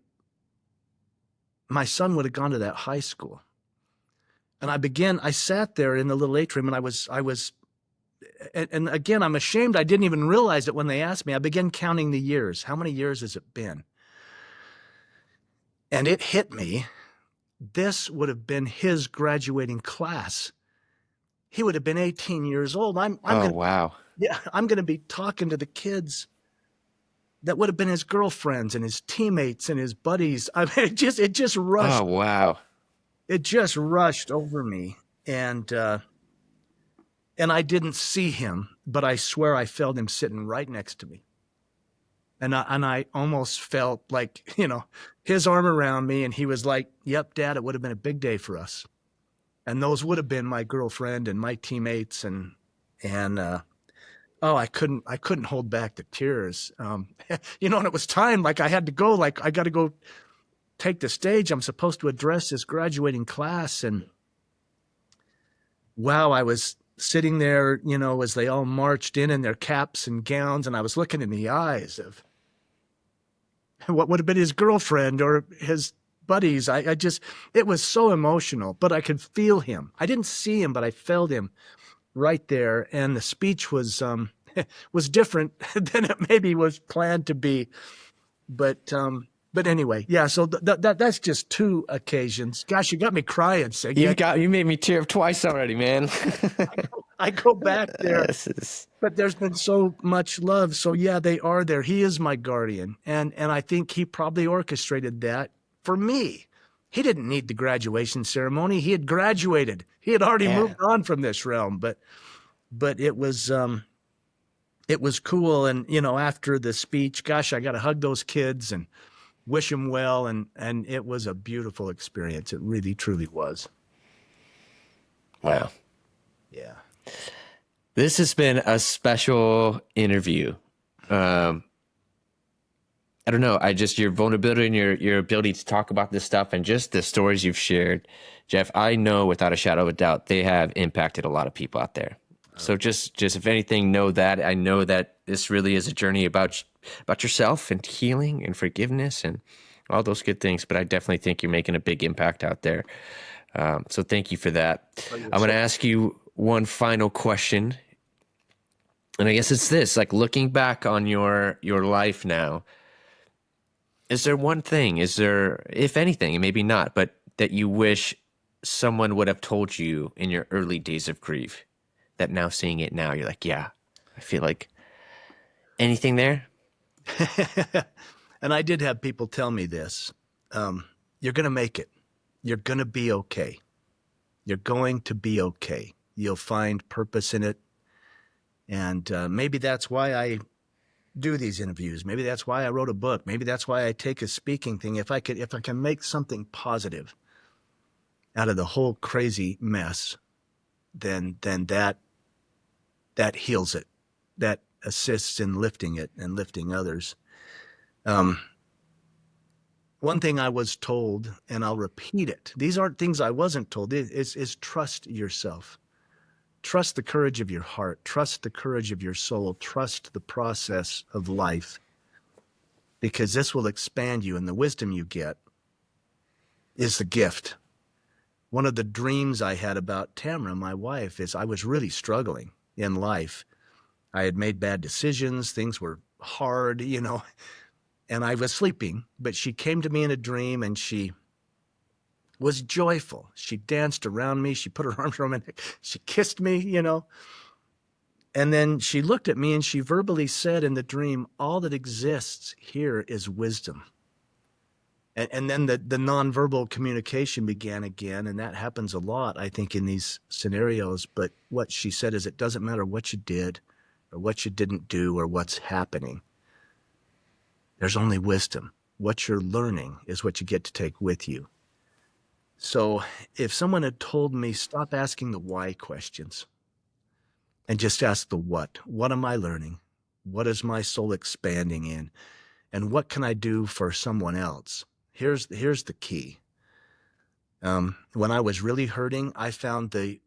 son would have gone to that high school. And I sat there in the little atrium, and and again, I'm ashamed I didn't even realize it when they asked me. I began counting the years. How many years has it been? And it hit me. This would have been his graduating class. He would have been 18 years old. Wow. Yeah, I'm going to be talking to the kids that would have been his girlfriends and his teammates and his buddies. I mean, it just rushed. Oh, wow. It just rushed over me, and I didn't see him, but I swear I felt him sitting right next to me, and I almost felt like, his arm around me, and he was like, "Yep, Dad, it would have been a big day for us," and those would have been my girlfriend and my teammates, and oh, I couldn't hold back the tears, and it was time, like I had to go, like I got to go take the stage. I'm supposed to address this graduating class. And wow, I was sitting there, as they all marched in their caps and gowns, and I was looking in the eyes of what would have been his girlfriend or his buddies. It was so emotional, but I could feel him. I didn't see him, but I felt him right there. And the speech was different than it maybe was planned to be. But anyway, yeah. So that's just two occasions. Gosh, you got me crying, Sig. You made me tear up twice already, man. I go back there, but there's been so much love. So yeah, they are there. He is my guardian, and I think he probably orchestrated that for me. He didn't need the graduation ceremony. He had graduated. He had already moved on from this realm. But it was cool. And after the speech, gosh, I got to hug those kids and wish them well, and it was a beautiful experience. It really, truly was. Wow. Yeah. This has been a special interview. I don't know. Your vulnerability and your ability to talk about this stuff and just the stories you've shared, Jeff, I know without a shadow of a doubt, they have impacted a lot of people out there. So just if anything, know that. I know that this really is a journey about yourself and healing and forgiveness and all those good things. But I definitely think you're making a big impact out there. So thank you for that. I'm going to ask you one final question. And I guess it's this, like looking back on your life now, is there one thing, if anything, and maybe not, but that you wish someone would have told you in your early days of grief? That now seeing it now, you're like, yeah, I feel like anything there? And I did have people tell me this. You're going to make it. You're going to be okay. You're going to be okay. You'll find purpose in it. And maybe that's why I do these interviews. Maybe that's why I wrote a book. Maybe that's why I take a speaking thing. If I can make something positive out of the whole crazy mess, then that heals it, that assists in lifting it and lifting others. One thing I was told, and I'll repeat it, these aren't things I wasn't told, is trust yourself. Trust the courage of your heart. Trust the courage of your soul. Trust the process of life, because this will expand you, and the wisdom you get is the gift. One of the dreams I had about Tamara, my wife, is I was really struggling in life. I had made bad decisions. Things were hard, and I was sleeping, but she came to me in a dream, and she was joyful. She danced around me. She put her arms around my neck. She kissed me, and then she looked at me and she verbally said in the dream, all that exists here is wisdom. And then the nonverbal communication began again, and that happens a lot, I think, in these scenarios. But what she said is, it doesn't matter what you did or what you didn't do or what's happening. There's only wisdom. What you're learning is what you get to take with you. So if someone had told me, stop asking the why questions and just ask the what. What am I learning? What is my soul expanding in? And what can I do for someone else? Here's the key. When I was really hurting, I found the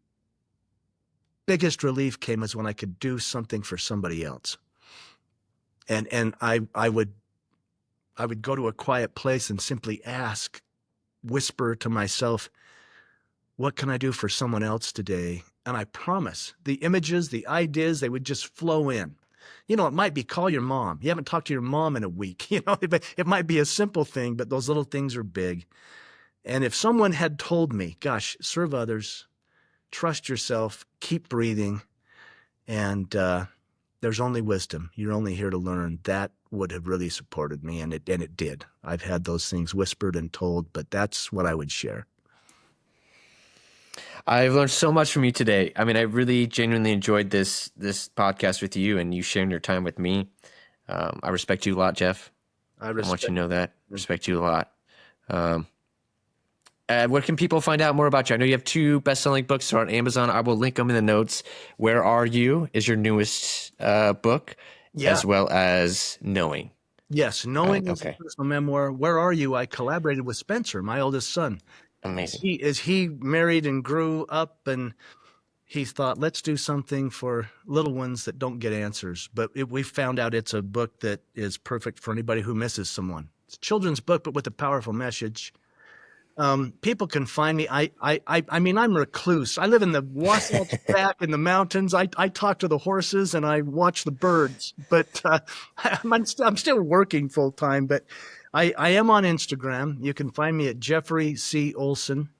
biggest relief came as when I could do something for somebody else. And I would I would go to a quiet place and simply ask, whisper to myself, what can I do for someone else today? And I promise the images, the ideas, they would just flow in. You know, it might be call your mom. You haven't talked to your mom in a week. You know, it might be a simple thing, but those little things are big. And if someone had told me, gosh, serve others, trust yourself, keep breathing, and there's only wisdom. You're only here to learn. That would have really supported me, and it did. I've had those things whispered and told, but that's what I would share. I've learned so much from you today. I mean, I really genuinely enjoyed this podcast with you and you sharing your time with me. I respect you a lot, Jeff. I want you to know that. Respect you a lot. Where can people find out more about you? I know you have 2 best-selling books on Amazon. I will link them in the notes. Where Are You is your newest book, as well as Knowing. Yes, Knowing is a personal memoir. Where Are You? I collaborated with Spencer, my oldest son. Amazing. He married and grew up, and he thought, let's do something for little ones that don't get answers. But we found out it's a book that is perfect for anybody who misses someone. It's a children's book, but with a powerful message. People can find me. I mean, I'm a recluse. I live in the Wasatch back in the mountains. I talk to the horses and I watch the birds, but I'm still working full time, but I am on Instagram. You can find me at Jeffery C. Olsen.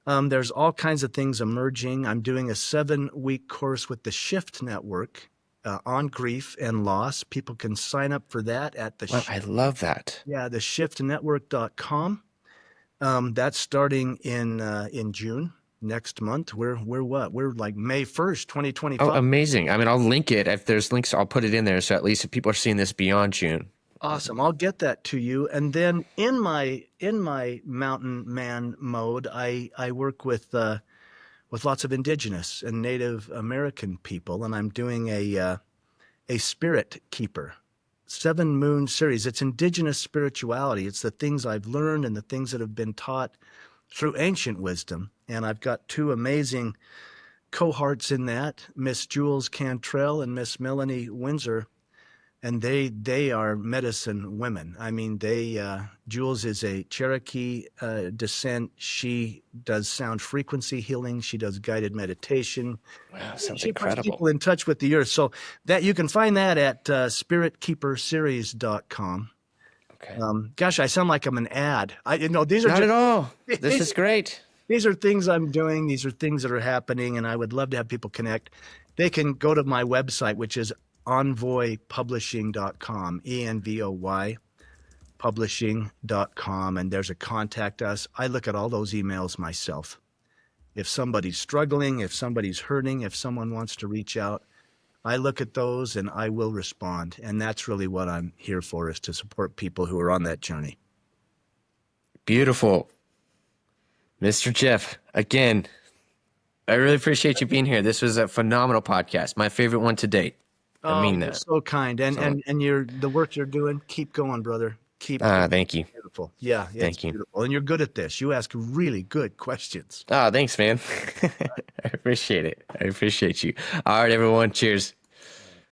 There's all kinds of things emerging. I'm doing a 7-week course with the Shift Network on grief and loss. People can sign up for that at the I love that. Yeah, the shiftnetwork.com. That's starting in June next month. We're what? We're like May 1st, 2025. Oh, amazing. I mean, I'll link it. If there's links, I'll put it in there. So at least if people are seeing this beyond June. Awesome. I'll get that to you. And then in my mountain man mode, I work with lots of indigenous and Native American people, and I'm doing a spirit keeper 7 moon series. It's indigenous spirituality. It's the things I've learned and the things that have been taught through ancient wisdom. And I've got 2 amazing cohorts in that, Miss Jules Cantrell and Miss Melanie Windsor. And they are medicine women. I mean, Jules is a Cherokee descent. She does sound frequency healing. She does guided meditation. Wow, sounds she incredible. puts people in touch with the earth. So that you can find that at spiritkeeperseries.com. Okay. Gosh, I sound like I'm an ad. These are Not just, at all. This is great. These are things I'm doing. These are things that are happening, and I would love to have people connect. They can go to my website, which is envoypublishing.com, ENVOY publishing.com, and there's a contact us. I look at all those emails myself. If somebody's struggling, if somebody's hurting, if someone wants to reach out, I look at those and I will respond. And that's really what I'm here for, is to support people who are on that journey. Beautiful. Mr. Jeff, again, I really appreciate you being here. This was a phenomenal podcast. My favorite one to date. I mean that. You're so kind. And the work you're doing, keep going, brother. Keep going. Thank you. Beautiful. Yeah, thank you. Beautiful. And you're good at this. You ask really good questions. Thanks, man. I appreciate it. I appreciate you. All right, everyone. Cheers.